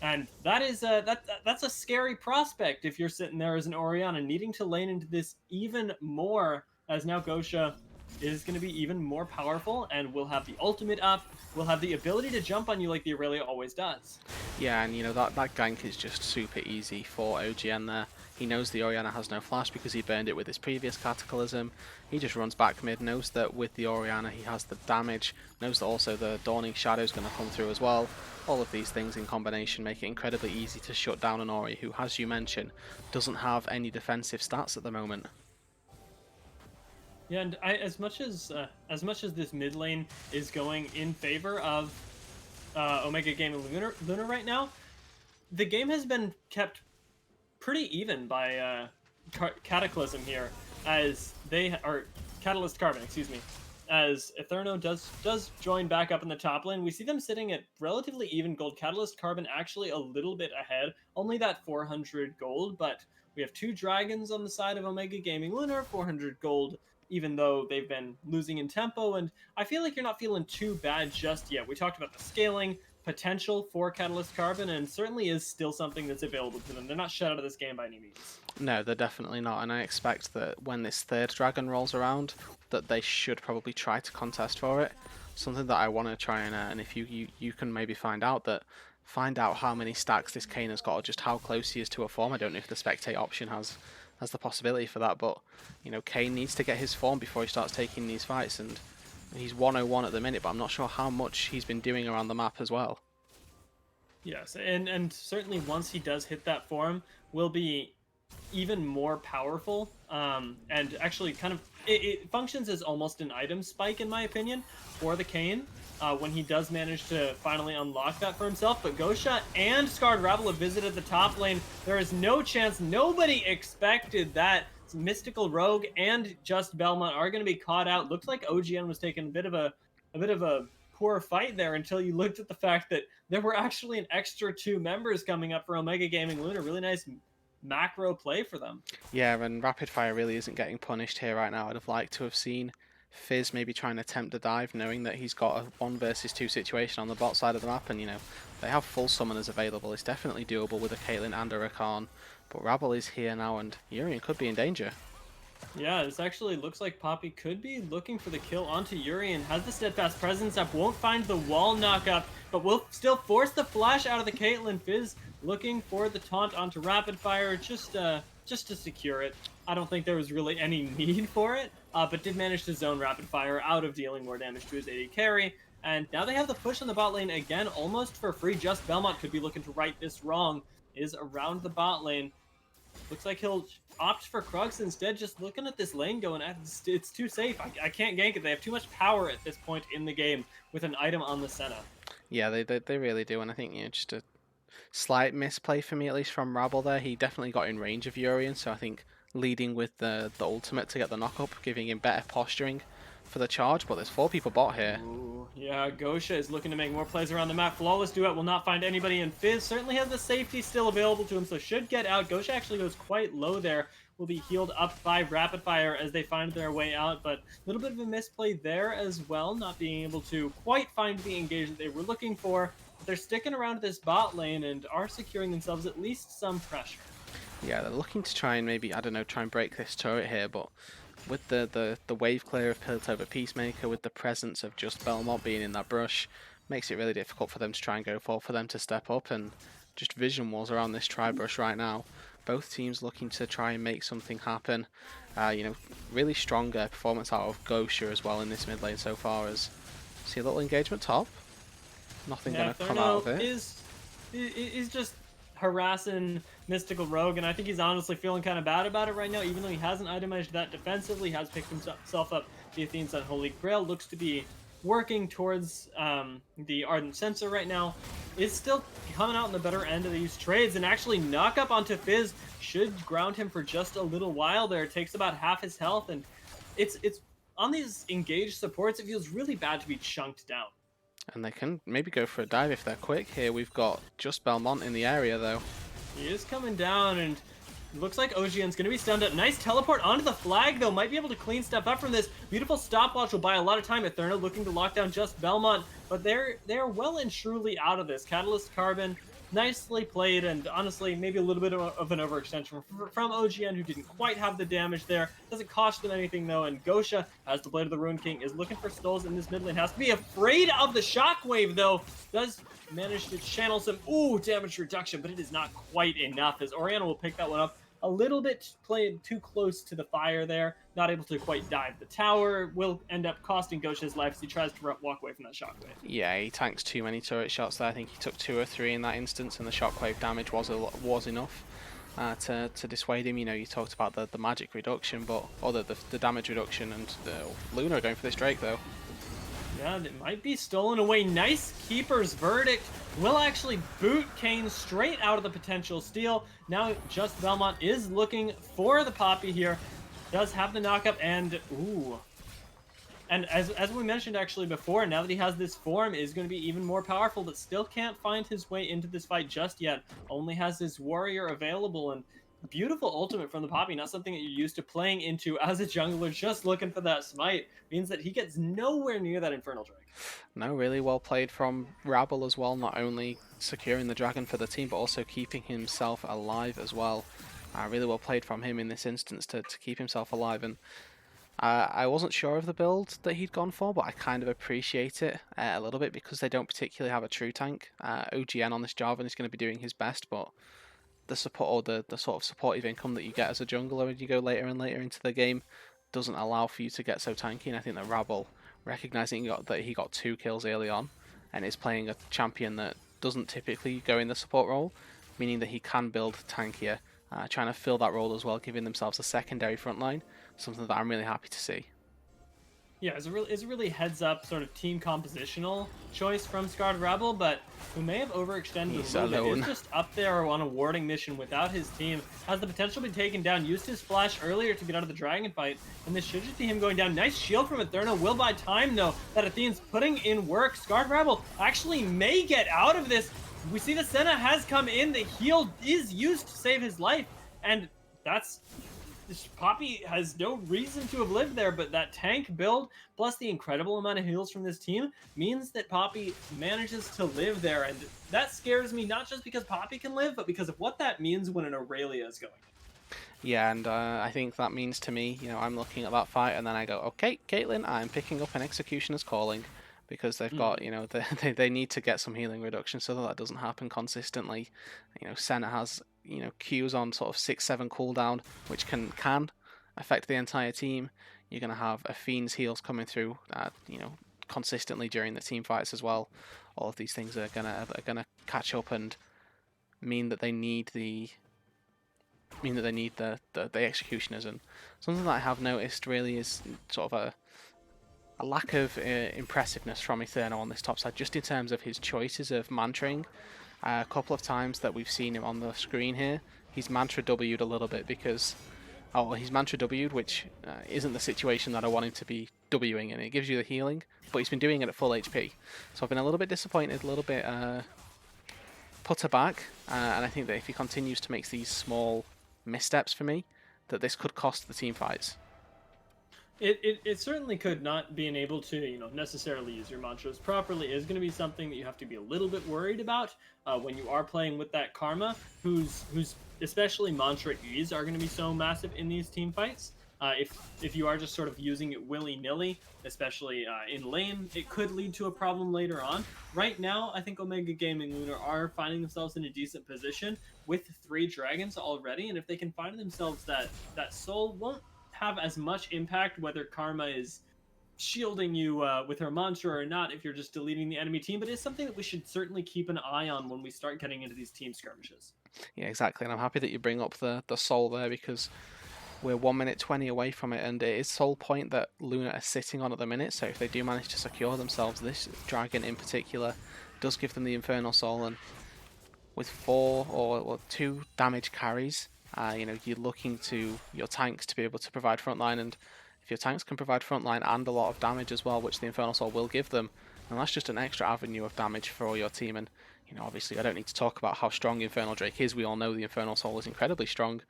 And that is that's a scary prospect if you're sitting there as an Orianna, needing to lane into this even more, as now Gosha is going to be even more powerful and will have the ultimate up, will have the ability to jump on you like the Aurelia always does. Yeah, and you know, that gank is just super easy for OGN there. He knows the Orianna has no flash because he burned it with his previous Cataclysm. He just runs back mid, knows that with the Orianna he has the damage, knows that also the Dawning Shadow is going to come through as well. All of these things in combination make it incredibly easy to shut down an Ori who, as you mentioned, doesn't have any defensive stats at the moment. Yeah, and as much as this mid lane is going in favor of Omega Gaming Lunar right now, the game has been kept pretty even by Cataclysm here, as they are Catalyst Carbon, excuse me, as Eterno does join back up in the top lane. We see them sitting at relatively even gold. Catalyst Carbon actually a little bit ahead, only that 400 gold, but we have 2 dragons on the side of Omega Gaming Lunar, 400 gold, even though they've been losing in tempo, and I feel like you're not feeling too bad just yet. We talked about the scaling potential for Catalyst Carbon, and certainly is still something that's available to them. They're not shut out of this game by any means. No, they're definitely not, and I expect that when this 3rd dragon rolls around, that they should probably try to contest for it. Something that I want to try and if you can maybe find out how many stacks this Kayn has got, or just how close he is to a form. I don't know if the spectate option has the possibility for that, but you know, Kayn needs to get his form before he starts taking these fights, and he's 101 at the minute, but I'm not sure how much he's been doing around the map as well. Yes, and certainly once he does hit that form, will be even more powerful, and actually kind of it functions as almost an item spike in my opinion for the Kayn when he does manage to finally unlock that for himself. But Gosha and Scarred Rabble have visited the top lane. There is no chance, nobody expected that Mystical Rogue and Just Belmont are going to be caught out. Looks like OGN was taking a bit of a poor fight there until you looked at the fact that there were actually an extra 2 members coming up for Omega Gaming Lunar. Really nice macro play for them. Yeah, and Rapid Fire really isn't getting punished here right now. I'd have liked to have seen Fizz maybe trying to attempt a dive, knowing that he's got a 1 versus 2 situation on the bot side of the map, and you know, they have full summoners available. It's definitely doable with a Caitlyn and a Rakan, but Rabble is here now, and Ewin could be in danger. Yeah, this actually looks like Poppy could be looking for the kill onto Urian. Has the Steadfast Presence up, won't find the wall knock up, but will still force the flash out of the Caitlyn. Fizz looking for the taunt onto Rapid Fire, just to secure it. I don't think there was really any need for it, but did manage to zone Rapid Fire out of dealing more damage to his AD carry. And now they have the push on the bot lane again, almost for free. Just Belmont could be looking to right this wrong, is around the bot lane. Looks like he'll opt for Krugs instead, just looking at this lane going, it's too safe. I can't gank it. They have too much power at this point in the game with an item on the Senna. Yeah, they really do, and I think just a slight misplay for me, at least from Rabble there. He definitely got in range of Urian, so I think leading with the ultimate to get the knock up, giving him better posturing for the charge, but there's 4 people bot here. Ooh, yeah, Gosha is looking to make more plays around the map. Flawless Duet will not find anybody, and Fizz certainly has the safety still available to him, so should get out. Gosha actually goes quite low there. Will be healed up by Rapid Fire as they find their way out, but a little bit of a misplay there as well, not being able to quite find the engage that they were looking for. But they're sticking around this bot lane and are securing themselves at least some pressure. Yeah, they're looking to try and maybe, I don't know, try and break this turret here, but with the wave clear of Piltover Peacemaker, with the presence of just Belmont being in that brush, makes it really difficult for them to try and go for them to step up, and just vision walls around this tri-brush right now. Both teams looking to try and make something happen. Really stronger performance out of Gosha as well in this mid lane so far. As see a little engagement top. Nothing Yeah, going to come out of it. Is just harassing Mystical Rogue, and I think he's honestly feeling kind of bad about it right now, even though he hasn't itemized that defensively, has picked himself up the Athene's Unholy Grail, looks to be working towards the Ardent Sensor right now, is still coming out in the better end of these trades, and actually knock up onto Fizz should ground him for just a little while there. It takes about half his health, and it's on these engaged supports, it feels really bad to be chunked down. And they can maybe go for a dive if they're quick. Here we've got just Belmont in the area though. He is coming down, and looks like OGN's going to be stunned up. Nice teleport onto the flag, though. Might be able to clean stuff up from this. Beautiful stopwatch will buy a lot of time. Etherna looking to lock down just Belmont, but they're well and truly out of this. Catalyst Carbon, nicely played, and honestly, maybe a little bit of an overextension from OGN, who didn't quite have the damage there. Doesn't cost them anything, though, and Gosha, as the Blade of the Ruined King, is looking for skulls in this mid lane. Has to be afraid of the shockwave, though. Does manage to channel some damage reduction, but it is not quite enough, as Orianna will pick that one up a little bit, played too close to the fire there, not able to quite dive the tower, will end up costing Gosha his life as he tries to walk away from that shockwave. Yeah, he tanks too many turret shots there. I think he took 2 or 3 in that instance, and the shockwave damage was enough to dissuade him. You talked about the magic reduction, but or the damage reduction, and Lunar going for this Drake though. Yeah, it might be stolen away. Nice Keeper's Verdict will actually boot Kane straight out of the potential steal. Now just Belmont is looking for the Poppy here. Does have the knockup, and and as we mentioned actually before, now that he has this form, is going to be even more powerful, but still can't find his way into this fight just yet. Only has his warrior available, and beautiful ultimate from the Poppy, not something that you're used to playing into as a jungler, just looking for that smite, means that he gets nowhere near that Infernal Drake. No, really well played from Rabble as well, not only securing the dragon for the team, but also keeping himself alive as well. Really well played from him in this instance to keep himself alive, and I wasn't sure of the build that he'd gone for, but I kind of appreciate it a little bit because they don't particularly have a true tank. OGN on this Jarvan is going to be doing his best, but the support, or the sort of supportive income that you get as a jungler when you go later and later into the game, doesn't allow for you to get so tanky. And I think that Rabble, recognizing that he got 2 kills early on, and is playing a champion that doesn't typically go in the support role, meaning that he can build tankier, trying to fill that role as well, giving themselves a secondary front line, something that I'm really happy to see. Yeah, it's a really heads-up sort of team compositional choice from Scarred Rebel, but who may have overextended He's a little alone. bit. Is just up there on a warding mission without his team. Has the potential to be taken down. Used his flash earlier to get out of the dragon fight, and this should just be him going down. Nice shield from Etherna. Will buy time, though, that Athene's putting in work. Scarred Rebel actually may get out of this. We see the Senna has come in. The heal is used to save his life, and that's... Poppy has no reason to have lived there, but that tank build, plus the incredible amount of heals from this team, means that Poppy manages to live there, and that scares me, not just because Poppy can live, but because of what that means when an Aurelia is going. Yeah, and I think that means to me, I'm looking at that fight, and then I go, okay, Caitlyn, I'm picking up an Executioner's Calling, because they've got, they need to get some healing reduction so that doesn't happen consistently. Senna has, Q's on sort of 6-7 cooldown, which can affect the entire team. You're going to have a Fiend's heals coming through, consistently during the team fights as well. All of these things are gonna catch up and mean that they need the executioners. And something that I have noticed really is sort of a lack of impressiveness from Eternal on this top side, just in terms of his choices of mantring. A couple of times that we've seen him on the screen here, he's mantra W'd a little bit because, oh, well, he's mantra W'd, which isn't the situation that I want him to be Wing in. It gives you the healing, but he's been doing it at full HP. So I've been a little bit disappointed, a little bit put aback, and I think that if he continues to make these small missteps for me, that this could cost the team fights. It certainly could. Not being able to necessarily use your mantras properly is going to be something that you have to be a little bit worried about when you are playing with that Karma, whose especially mantra E's are going to be so massive in these team fights. If you are just sort of using it willy nilly, especially in lane, it could lead to a problem later on. Right now, I think Omega Gaming Lunar are finding themselves in a decent position with 3 dragons already, and if they can find themselves that soul won't have as much impact whether Karma is shielding you with her mantra or not if you're just deleting the enemy team, but it's something that we should certainly keep an eye on when we start getting into these team skirmishes. Yeah, exactly. And I'm happy that you bring up the soul there because we're 1 minute 20 away from it, and it is soul point that Luna are sitting on at the minute. So if they do manage to secure themselves, this dragon in particular does give them the Infernal Soul, and with 4 or 2 damage carries, you're looking to your tanks to be able to provide frontline, and if your tanks can provide frontline and a lot of damage as well, which the Infernal Soul will give them, then that's just an extra avenue of damage for your team. And obviously I don't need to talk about how strong Infernal Drake is. We all know the Infernal Soul is incredibly strong,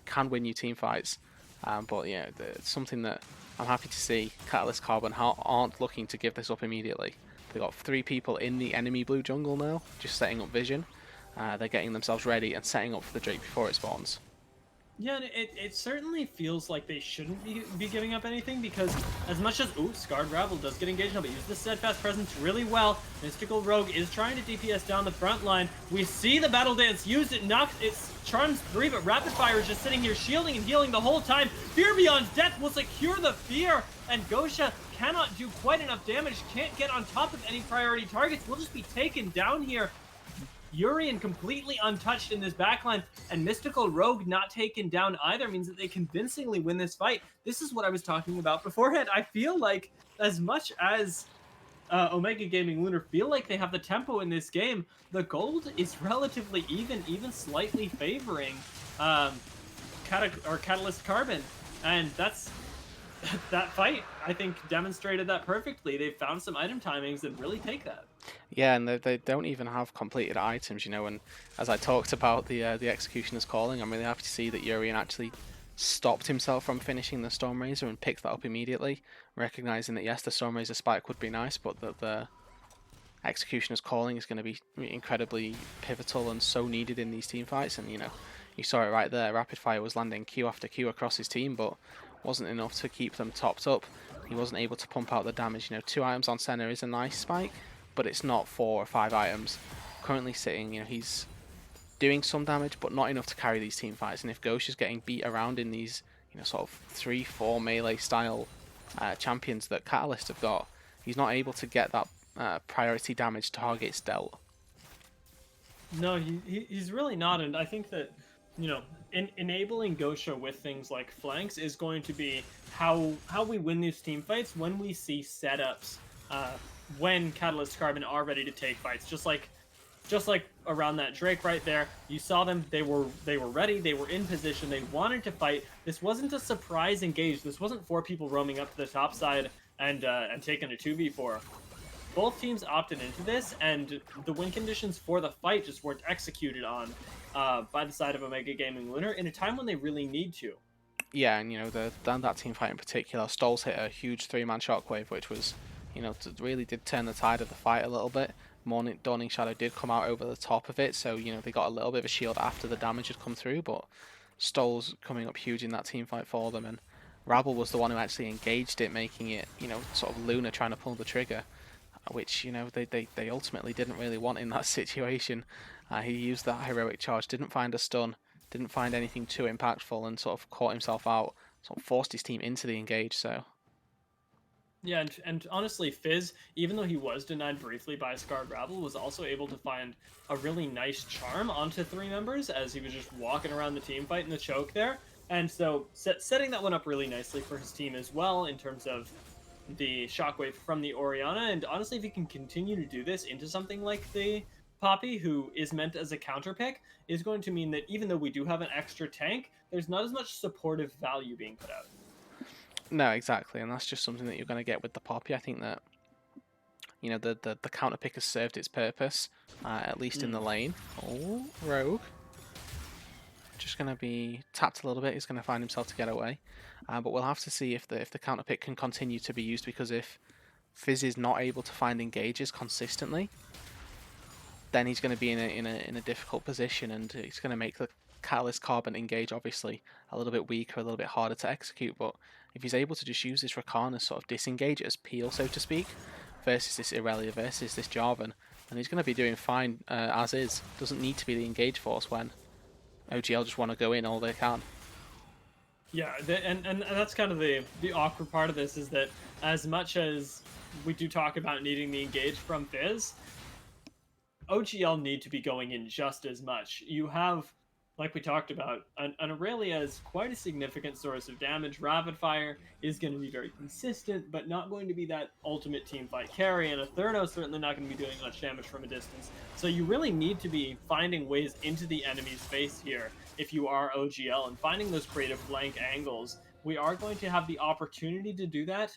can win you team fights. But yeah, it's something that I'm happy to see Catalyst Carbon aren't looking to give this up immediately. They've got 3 people in the enemy blue jungle now, just setting up vision. They're getting themselves ready and setting up for the Drake before it spawns. Yeah, and it certainly feels like they shouldn't be giving up anything because as much as, Scarred Rabble does get engaged now, but use the Steadfast Presence really well. Mystical Rogue is trying to DPS down the front line. We see the Battle Dance used, it knocks, it charms 3, but Rapid Fire is just sitting here shielding and healing the whole time. Fear Beyond Death will secure the fear, and Gosha cannot do quite enough damage, can't get on top of any priority targets, will just be taken down here. Ewin completely untouched in this backline, and Mystical Rogue not taken down either means that they convincingly win this fight. This is what I was talking about beforehand. I feel like as much as Omega Gaming Lunar feel like they have the tempo in this game, the gold is relatively even slightly favoring Catalyst Carbon, and that's that fight, I think, demonstrated that perfectly. They found some item timings that really take that. Yeah, and they don't even have completed items, and as I talked about the Executioner's Calling, I'm really happy to see that Ewin actually stopped himself from finishing the Stormrazor and picked that up immediately, recognizing that yes, the Stormrazor spike would be nice, but that the Executioner's Calling is going to be incredibly pivotal and so needed in these team fights. And you saw it right there, Rapid Fire was landing Q after Q across his team, but wasn't enough to keep them topped up. He wasn't able to pump out the damage. 2 items on Senna is a nice spike, but it's not 4 or 5 items. Currently sitting, he's doing some damage, but not enough to carry these team fights. And if Ghosh is getting beat around in these, sort of 3-4 melee style champions that Catalyst have got, he's not able to get that priority damage targets dealt. No, he's really not, and I think that enabling Gosha with things like flanks is going to be how we win these team fights when we see setups. When Catalyst Carbon are ready to take fights, just like around that Drake right there, you saw them. They were ready. They were in position. They wanted to fight. This wasn't a surprise engage. This wasn't 4 people roaming up to the top side and taking a 2v4. Both teams opted into this, and the win conditions for the fight just weren't executed on by the side of Omega Gaming Lunar in a time when they really need to. Yeah, and that team fight in particular, Stoles hit a huge 3-man shockwave, which was, really did turn the tide of the fight a little bit. Dawning Shadow did come out over the top of it, so they got a little bit of a shield after the damage had come through, but Stoles coming up huge in that team fight for them, and Rabble was the one who actually engaged it, making it, sort of Luna trying to pull the trigger, which, they ultimately didn't really want in that situation. He used that heroic charge, didn't find a stun, didn't find anything too impactful, and sort of caught himself out, sort of forced his team into the engage. So Yeah, and honestly, Fizz, even though he was denied briefly by Scarred Rabble, was also able to find a really nice charm onto three members as he was just walking around the team fight in the choke there. And so setting that one up really nicely for his team as well in terms of the shockwave from the Oriana. And honestly, if he can continue to do this into something like the Poppy, who is meant as a counter pick, is going to mean that even though we do have an extra tank, there's not as much supportive value being put out. no, exactly, and that's just something that you're going to get with the Poppy. I think that the counter pick has served its purpose, at least in the Mm. lane. Oh, Rogue. Just going to be tapped a little bit. He's going to find himself to get away. But we'll have to see if the counter pick can continue to be used, because if Fizz is not able to find engages consistently, then he's going to be in a difficult position, and it's going to make the Catalyst Carbon engage obviously a little bit weaker, a little bit harder to execute. But if he's able to just use this Rakan as sort of disengage as peel, so to speak, versus this Irelia, versus this Jarvan, then he's going to be doing fine as is. Doesn't need to be the engage force when OGL just want to go in all they can. Yeah, and that's kind of the awkward part of this is that as much as we do talk about needing the engage from Fizz, OGL need to be going in just as much. You have, like we talked about, an Aurelia is quite a significant source of damage. Rapid Fire is going to be very consistent, but not going to be that ultimate team fight carry. And a Therno certainly not going to be doing much damage from a distance. So you really need to be finding ways into the enemy's face here if you are OGL and finding those creative flank angles. We are going to have the opportunity to do that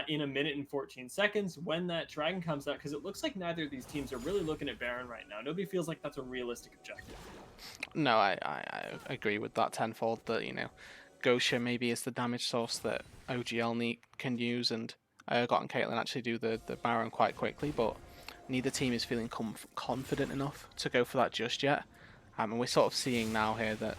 in a minute and 14 seconds when that dragon comes out, because it looks like neither of these teams are really looking at Baron right now. Nobody feels like that's a realistic objective. No, I agree with that tenfold, that, Gosha maybe is the damage source that OGL can use, and Urgot and Caitlyn actually do the Baron quite quickly, but neither team is feeling confident enough to go for that just yet. And we're sort of seeing now here that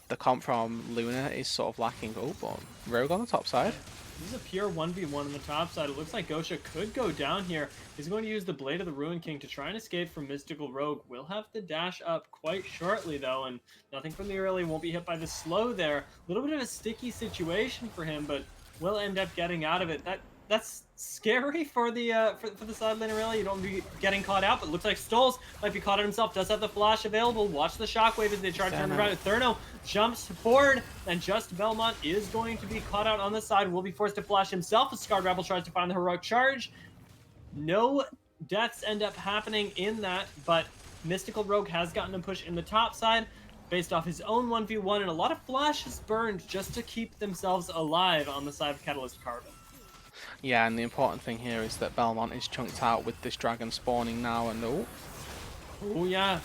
the comp from Lunar is sort of lacking. Oh, but Rogue on the top side. This is a pure 1v1 on the top side. It looks like Gosha could go down here. He's going to use the Blade of the Ruin King to try and escape from Mystical Rogue. Will have the dash up quite shortly, though, and nothing from the early. Won't be hit by the slow there. A little bit of a sticky situation for him, but will end up getting out of it. That's scary for the for the side laner, really. You don't be getting caught out, but it looks like Stoles might be caught out himself. Does have the flash available. Watch the shockwave as they try to turn around. Therno jumps forward, and just Belmont is going to be caught out on the side. Will be forced to flash himself as Scarred Rebel tries to find the heroic charge. No deaths end up happening in that, but Mystical Rogue has gotten a push in the top side based off his own 1v1, and a lot of flashes burned just to keep themselves alive on the side of Catalyst Carbon. Yeah, and the important thing here is that Belmont is chunked out with this dragon spawning now, and Oh yeah,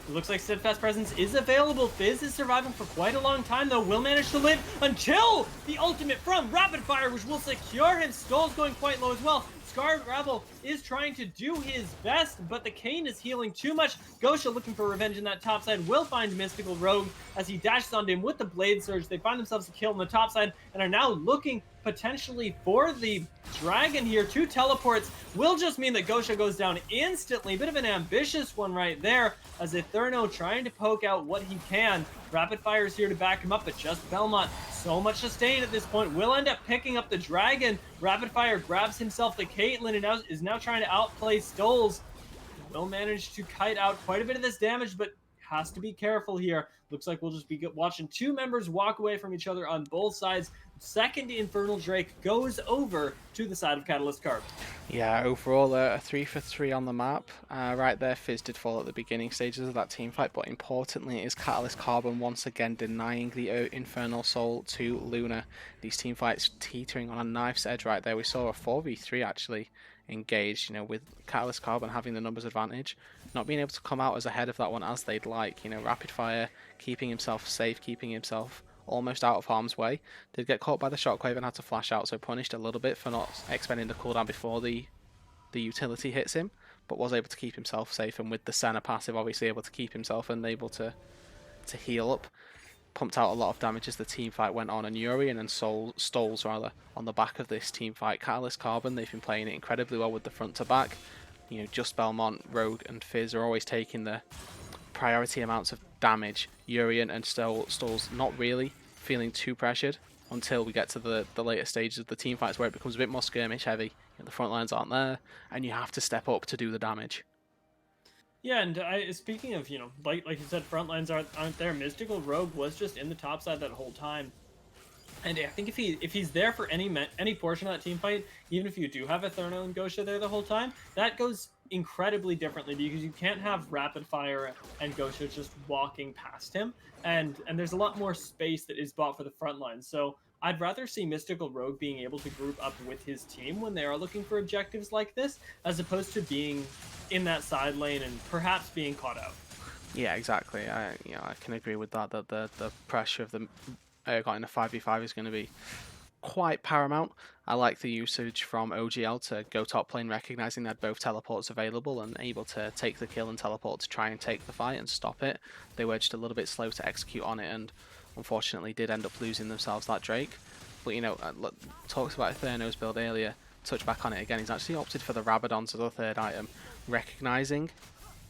it looks like Steadfast Presence is available. Fizz is surviving for quite a long time, though. Will manage to live until the ultimate from Rapid Fire, which will secure him. Skull's going quite low as well. Scarred Rabble is trying to do his best, but the Kayn is healing too much. Gosha looking for revenge in that top side will find Mystical Rogue as he dashes onto him with the Blade Surge. They find themselves a kill on the top side and are now looking potentially for the dragon here. Two teleports will just mean that Gosha goes down instantly. Bit of an ambitious one right there as Etherno trying to poke out what he can. Rapid Fire is here to back him up, but just Belmont, so much sustain at this point, will end up picking up the dragon. Rapid Fire grabs himself the Caitlyn and is now trying to outplay Stoles. Will manage to kite out quite a bit of this damage, but has to be careful here. Looks like we'll just be watching two members walk away from each other on both sides. Second Infernal Drake goes over to the side of Catalyst Carbon. yeah, overall a 3 for 3 on the map. Right there, Fizz did fall at the beginning stages of that team fight, but importantly is Catalyst Carbon once again denying the Infernal Soul to Lunar. These team fights teetering on a knife's edge right there. We saw a 4v3 actually engaged, with Catalyst Carbon having the numbers advantage, not being able to come out as ahead of that one as they'd like. Rapid Fire keeping himself safe, keeping himself almost out of harm's way. Did get caught by the shockwave and had to flash out, so punished a little bit for not expending the cooldown before the utility hits him, but was able to keep himself safe, and with the Senna passive obviously able to keep himself and able to heal up. Pumped out a lot of damage as the team fight went on, and Ewin and Stoles rather on the back of this team fight. Catalyst Carbon, they've been playing it incredibly well with the front to back. Just Belmont, Rogue and Fizz are always taking the priority amounts of damage. Ewin and Stoles not really feeling too pressured until we get to the later stages of the team fights where it becomes a bit more skirmish heavy. The front lines aren't there, and you have to step up to do the damage. Yeah, and speaking of, like you said, front lines aren't there. Mystical Rogue was just in the top side that whole time. And I think if he's there for any portion of that team fight, even if you do have Etherno and Gosha there the whole time, that goes incredibly differently because you can't have Rapid Fire and Gosha just walking past him, and there's a lot more space that is bought for the front line. So I'd rather see Mystical Rogue being able to group up with his team when they are looking for objectives like this, as opposed to being in that side lane and perhaps being caught out. Yeah, exactly. I can agree with that. That the pressure of the got in a 5v5 is going to be quite paramount. I like the usage from OGL to go top lane, recognizing they had both teleports available and able to take the kill and teleport to try and take the fight and stop it. They were just a little bit slow to execute on it, and unfortunately did end up losing themselves that Drake. But talks about Etherno's build earlier. Touch back on it again. He's actually opted for the Rabadons as a third item, recognizing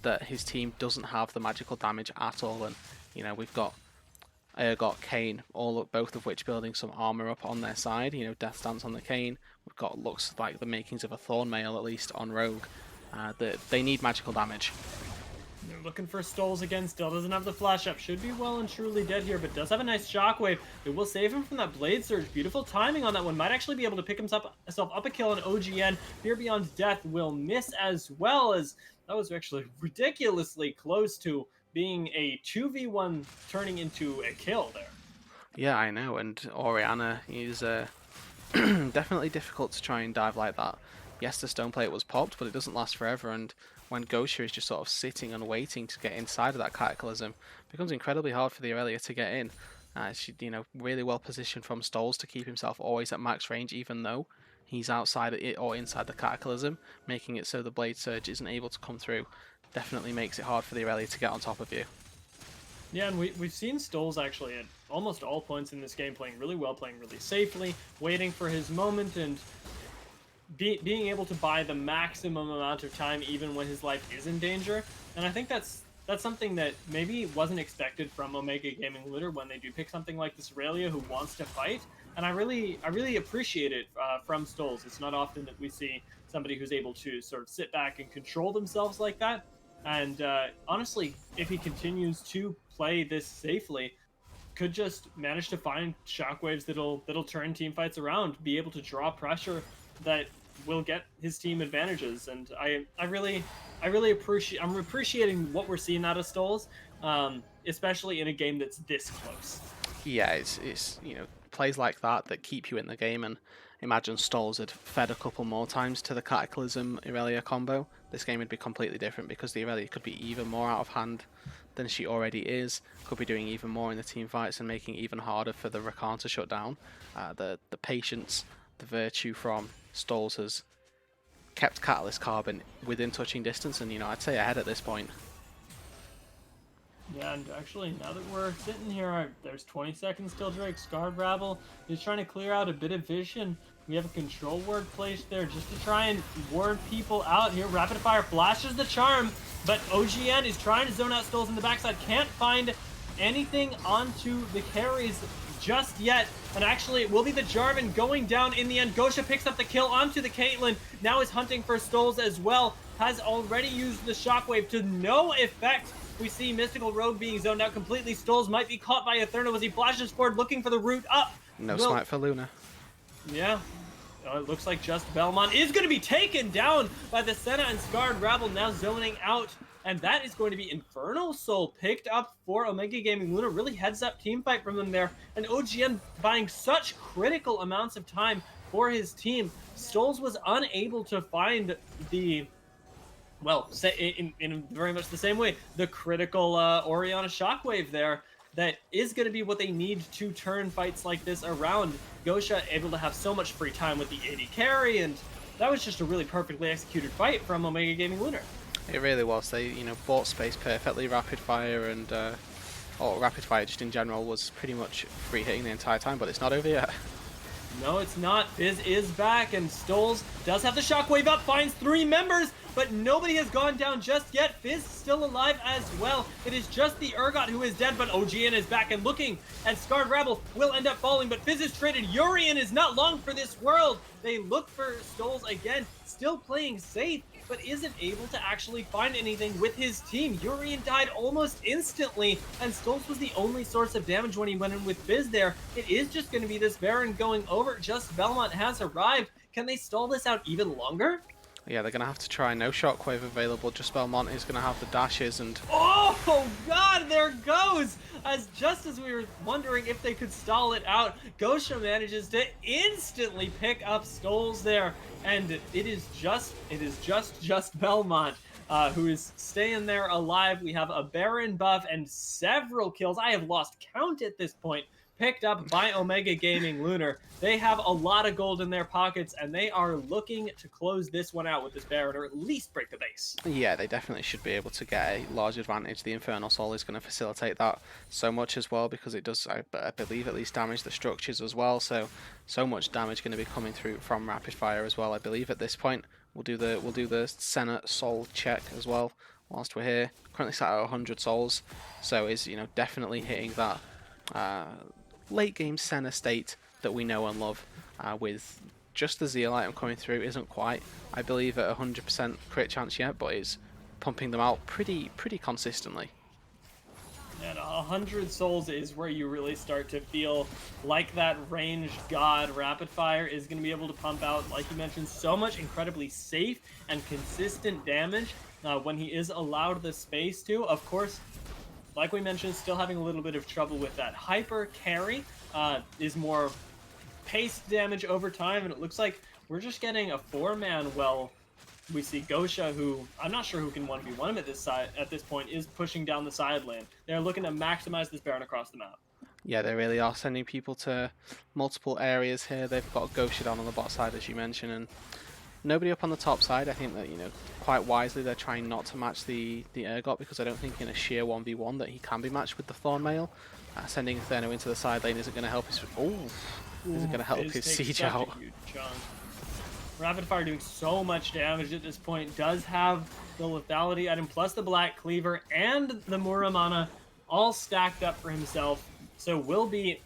that his team doesn't have the magical damage at all, and we've got Kane, both of which building some armor up on their side. Death Stance on the Kane. We've got looks like the makings of a Thorn Mail at least on Rogue. They need magical damage. They're looking for Stoles again. Still doesn't have the flash up. Should be well and truly dead here, but does have a nice shockwave. It will save him from that Blade Surge. Beautiful timing on that one. Might actually be able to pick himself up a kill on OGN. Fear Beyond Death will miss as well, as that was actually ridiculously close to being a 2v1 turning into a kill there. Yeah, I know, and Orianna is definitely difficult to try and dive like that. Yes, the stone plate was popped, but it doesn't last forever, and when Gosha is just sort of sitting and waiting to get inside of that Cataclysm, it becomes incredibly hard for the Aurelia to get in. She, really well positioned from Stoles to keep himself always at max range, even though he's outside it or inside the Cataclysm, making it so the Blade Surge isn't able to come through. Definitely makes it hard for the Aurelia to get on top of you. Yeah, and we've seen Stoles actually at almost all points in this game playing really well, playing really safely, waiting for his moment, and being able to buy the maximum amount of time even when his life is in danger. And I think that's something that maybe wasn't expected from Omega Gaming Lunar when they do pick something like this Aurelia who wants to fight. And I really appreciate it from Stoles. It's not often that we see somebody who's able to sort of sit back and control themselves like that. And honestly, if he continues to play this safely, could just manage to find shockwaves that'll turn team fights around, be able to draw pressure that will get his team advantages. And I really appreciate, I'm appreciating what we're seeing out of Stoles, especially in a game that's this close. Yeah, it's plays like that keep you in the game, and imagine Stoles had fed a couple more times to the Cataclysm Aurelia combo. This game would be completely different because the Aurelia could be even more out of hand than she already is, could be doing even more in the team fights and making it even harder for the Rakan to shut down. The patience, the virtue from Stoles has kept Catalyst Carbon within touching distance, and I'd say ahead at this point. Yeah, and actually, now that we're sitting here, there's 20 seconds till Drake. Scarred Rabble is trying to clear out a bit of vision. We have a control word placed there just to try and ward people out here. Rapid Fire flashes the charm, but OGN is trying to zone out Stoles in the backside. Can't find anything onto the carries just yet. And actually, it will be the Jarvan going down in the end. Gosha picks up the kill onto the Caitlyn. Now is hunting for Stoles as well. Has already used the Shockwave to no effect. We see Mystical Rogue being zoned out completely. Stoles might be caught by Etherno as he flashes forward looking for the route up. No smite for Lunar. Yeah. It looks like just Belmont is going to be taken down by the Senna, and Scarred Rabble now zoning out. And that is going to be Infernal Soul picked up for Omega Gaming Lunar. Really heads up team fight from them there. And OGN buying such critical amounts of time for his team. Stoles was unable to find the... well, in very much the same way, the critical Orianna Shockwave there that is going to be what they need to turn fights like this around. Gosha able to have so much free time with the AD carry, and that was just a really perfectly executed fight from Omega Gaming Lunar. It really was. They, bought space perfectly. Rapid Fire and, or Rapid Fire just in general was pretty much free hitting the entire time, but it's not over yet. No, it's not. Fizz is back, and Stoles Does have the shockwave up, finds 3 members, but nobody has gone down just yet. Fizz still alive as well. It is just the Urgot who is dead, but OGN is back and looking, and Scarred Rabble will end up falling, but Fizz is traded. Urian is not long for this world. They look for Stoles again, still playing safe, but isn't able to actually find anything with his team. Urian died almost instantly, and Stoles was the only source of damage when he went in with Fizz there. It is just going to be this Baron going over. Just Belmont has arrived. Can they stall this out even longer? Yeah, they're going to have to try. No shockwave available. Just Belmont is going to have the dashes and... Oh, God, there goes! Just as we were wondering if they could stall it out, Gosha manages to instantly pick up Stoles there. And it is just Belmont who is staying there alive. We have a Baron buff and several kills. I have lost count at this point. Picked up by Omega Gaming Lunar. They have a lot of gold in their pockets, and they are looking to close this one out with this Baron, or at least break the base. Yeah, they definitely should be able to get a large advantage. The Infernal Soul is going to facilitate that so much as well, because it does, I believe, at least damage the structures as well. So much damage going to be coming through from Rapid Fire as well. I believe at this point we'll do the Senate Soul check as well whilst we're here. Currently sat at 100 souls, so is definitely hitting that late game Senna state that we know and love, with just the Zeal item coming through. Isn't quite, I believe, at 100% crit chance yet, but is pumping them out pretty consistently. And 100 souls is where you really start to feel like that ranged god Rapid Fire is going to be able to pump out, like you mentioned, so much incredibly safe and consistent damage when he is allowed the space to. Of course, like we mentioned, still having a little bit of trouble with that. Hyper carry is more paced damage over time, and it looks like we're just getting a 4-man. Well, we see Gosha, who I'm not sure who can 1v1 him at this point, is pushing down the side lane. They're looking to maximize this Baron across the map. Yeah, they really are sending people to multiple areas here. They've got Gosha down on the bot side, as you mentioned, and nobody up on the top side. I think that, quite wisely, they're trying not to match the Urgot, because I don't think in a sheer 1v1 that he can be matched with the Thornmail. Sending Inferno into the side lane isn't going to help his... Isn't going to help his siege out. Rapid Fire doing so much damage at this point. Does have the lethality item, plus the Black Cleaver and the Muramana all stacked up for himself. So will be,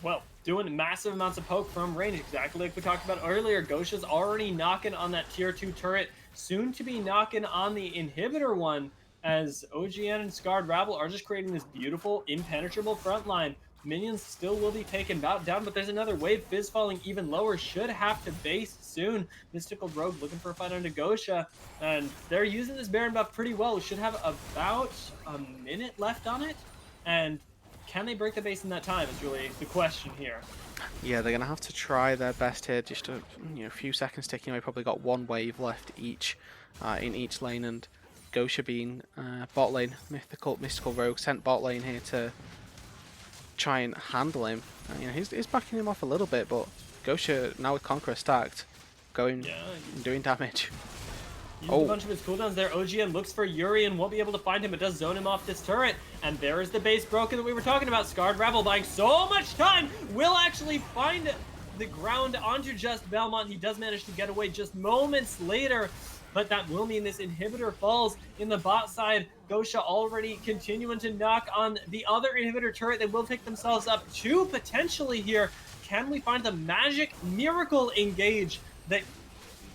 well, doing massive amounts of poke from range, exactly like we talked about earlier. Gosha's already knocking on that tier 2 turret, soon to be knocking on the inhibitor one, as OGN and Scarred Rabble are just creating this beautiful, impenetrable front line. Minions still will be taken down, but there's another wave. Fizz falling even lower, should have to base soon. Mystical Rogue looking for a fight onto Gosha, and they're using this Baron buff pretty well. We should have about a minute left on it, and can they break the base in that time is really the question here. Yeah, they're going to have to try their best here. Just a few seconds ticking away. Probably got one wave left each in each lane, and Gosha being bot lane. Mystical Rogue sent bot lane here to try and handle him. He's backing him off a little bit, but Gosha now with Conqueror stacked, going and doing damage. Used a bunch of his cooldowns there. OGN looks for Yuri and won't be able to find him. It does zone him off this turret. And there is the base broken that we were talking about. Scarred Rabble buying so much time. Will actually find the ground onto just Belmont. He does manage to get away just moments later. But that will mean this inhibitor falls in the bot side. Gosha already continuing to knock on the other inhibitor turret. They will pick themselves up 2 potentially here. Can we find the magic miracle engage that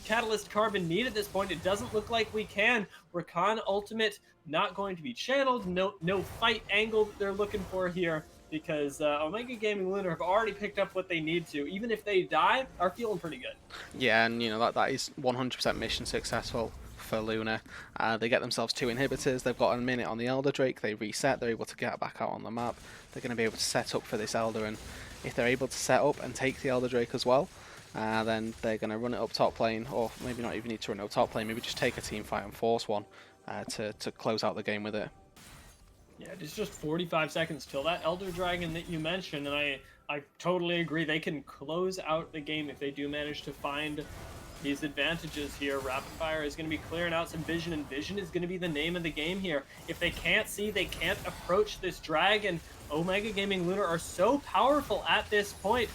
Catalyst Carbon need at this point? It doesn't look like we can. Rakan ultimate not going to be channeled. No fight angle that they're looking for here, because Omega Gaming Lunar have already picked up what they need to. Even if they die, are feeling pretty good. Yeah, and that is 100% mission successful for Lunar. They get themselves 2 inhibitors. They've got a minute on the Elder Drake. They reset. They're able to get back out on the map. They're going to be able to set up for this Elder, and if they're able to set up and take the Elder Drake as well, then they're going to run it up top lane, or maybe not even need to run it up top lane. Maybe just take a team fight and force one to close out the game with it. Yeah, it's just 45 seconds till that Elder Dragon that you mentioned, and I totally agree. They can close out the game if they do manage to find these advantages here. Rapid Fire is going to be clearing out some vision, and vision is going to be the name of the game here. If they can't see, they can't approach this dragon. Omega Gaming Lunar are so powerful at this point.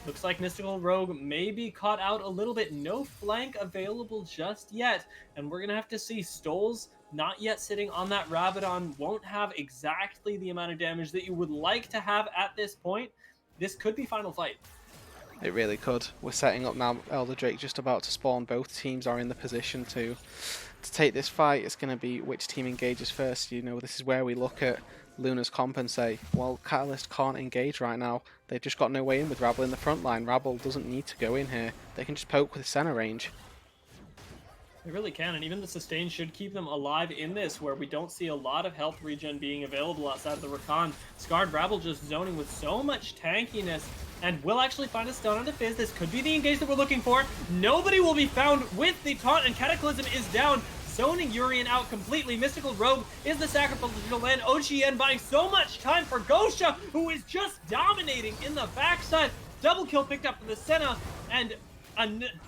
Looks like Mystical Rogue may be caught out a little bit. No flank available just yet. And we're going to have to see Stoles not yet sitting on that Rabadon won't have exactly the amount of damage that you would like to have at this point. This could be final fight. It really could. We're setting up now. Elder Drake just about to spawn. Both teams are in the position to take this fight. It's going to be which team engages first. You know, this is where we look at Lunar's comp and say, well, Catalyst can't engage right now. They've just got no way in with Rabble in the front line. Rabble doesn't need to go in here. They can just poke with center range. They really can, and even the sustain should keep them alive in this, where we don't see a lot of health regen being available outside of the Rakan. Scarred Rabble just zoning with so much tankiness, and will actually find a stun on the Fizz. This could be the engage that we're looking for. Nobody will be found with the taunt, and Cataclysm is down, zoning Urian out completely. Mystical Rogue is the sacrificial land. OGN buying so much time for Gosha, who is just dominating in the backside. Double kill picked up for the Senna, and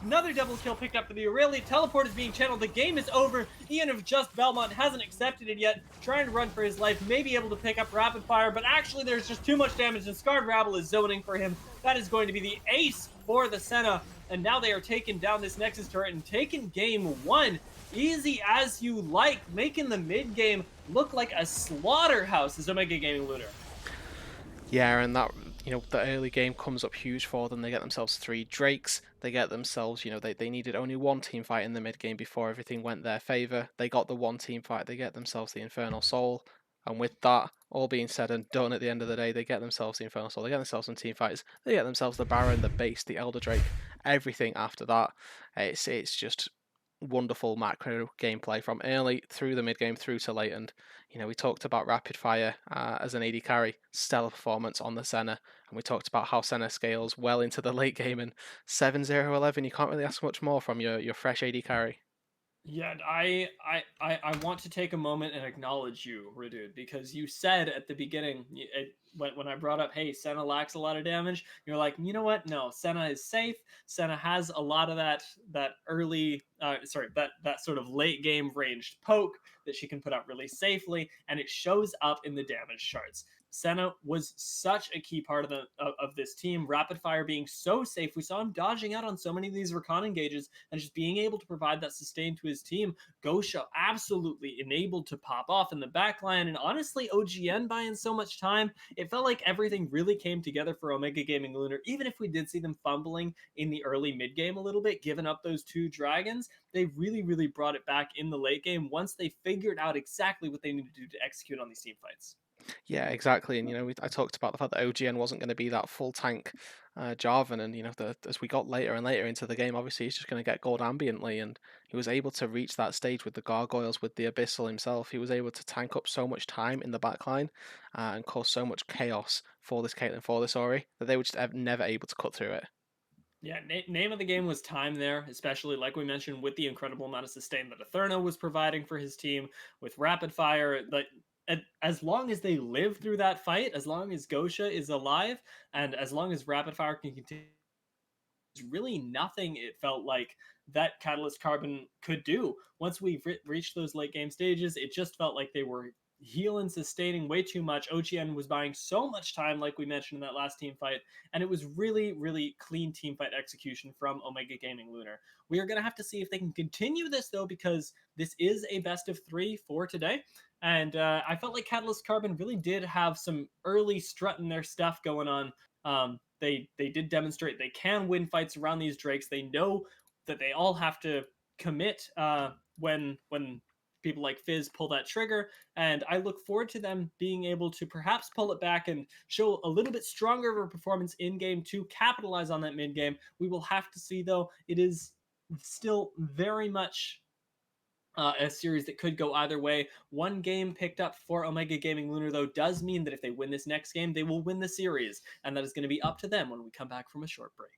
another double kill picked up for the Aurelia. Teleport is being channeled. The game is over. Ian of Just Belmont hasn't accepted it yet. Trying to run for his life. May be able to pick up Rapid Fire, but actually there's just too much damage, and Scarred Rabble is zoning for him. That is going to be the ace for the Senna, and now they are taking down this Nexus turret and taking game one. Easy as you like, making the mid game look like a slaughterhouse as Omega Gaming Lunar. Yeah, and that, you know, the early game comes up huge for them. They get themselves 3 Drakes. They get themselves, you know, they needed only one team fight in the mid game before everything went their favor. They got the one team fight. They get themselves the Infernal Soul. And with that all being said and done, at the end of the day, they get themselves the Infernal Soul. They get themselves some team fights. They get themselves the Baron, the Base, the Elder Drake. Everything after that, it's just wonderful macro gameplay from early through the mid game through to late. And you know, we talked about Rapid Fire as an AD carry, stellar performance on the Senna, and we talked about how Senna scales well into the late game. And 7-0-11, you can't really ask much more from your fresh AD carry. Yeah, I want to take a moment and acknowledge you, Redude, because you said at the beginning, when I brought up, hey, Senna lacks a lot of damage, you're like, you know what? No, Senna is safe. Senna has a lot of that early, that sort of late game ranged poke that she can put out really safely, and it shows up in the damage charts. Senna was such a key part of this team. Rapid Fire being so safe, we saw him dodging out on so many of these Rakan engages and just being able to provide that sustain to his team. Gosha absolutely enabled to pop off in the backline, and honestly, OGN buying so much time. It felt like everything really came together for Omega Gaming Lunar, even if we did see them fumbling in the early mid game a little bit, giving up those 2 dragons. They really, really brought it back in the late game once they figured out exactly what they needed to do to execute on these team fights. Yeah, exactly. And you know, I talked about the fact that OGN wasn't going to be that full tank Jarvan, and you know, as we got later and later into the game, obviously he's just going to get gold ambiently, and he was able to reach that stage with the gargoyles, with the Abyssal himself. He was able to tank up so much time in the backline and cause so much chaos for this Caitlyn, for this Ori, that they were just never able to cut through it. Yeah, name of the game was time there, especially like we mentioned with the incredible amount of sustain that Etherna was providing for his team with Rapid Fire. Like, as long as they live through that fight, as long as Gosha is alive, and as long as Rapid Fire can continue, there's really nothing it felt like that Catalyst Carbon could do. Once we reached those late game stages, it just felt like they were healing, sustaining way too much. OGN was buying so much time, like we mentioned in that last team fight, and it was really, really clean team fight execution from Omega Gaming Lunar. We are going to have to see if they can continue this, though, because this is a best of 3 for today. And I felt like Catalyst Carbon really did have some early strutting their stuff going on. They did demonstrate they can win fights around these Drakes. They know that they all have to commit when people like Fizz pull that trigger, and I look forward to them being able to perhaps pull it back and show a little bit stronger of a performance in game two, capitalize on that mid game. We will have to see, though. It is still very much a series that could go either way. One game picked up for Omega Gaming Lunar, though, does mean that if they win this next game, they will win the series, and that is going to be up to them when we come back from a short break.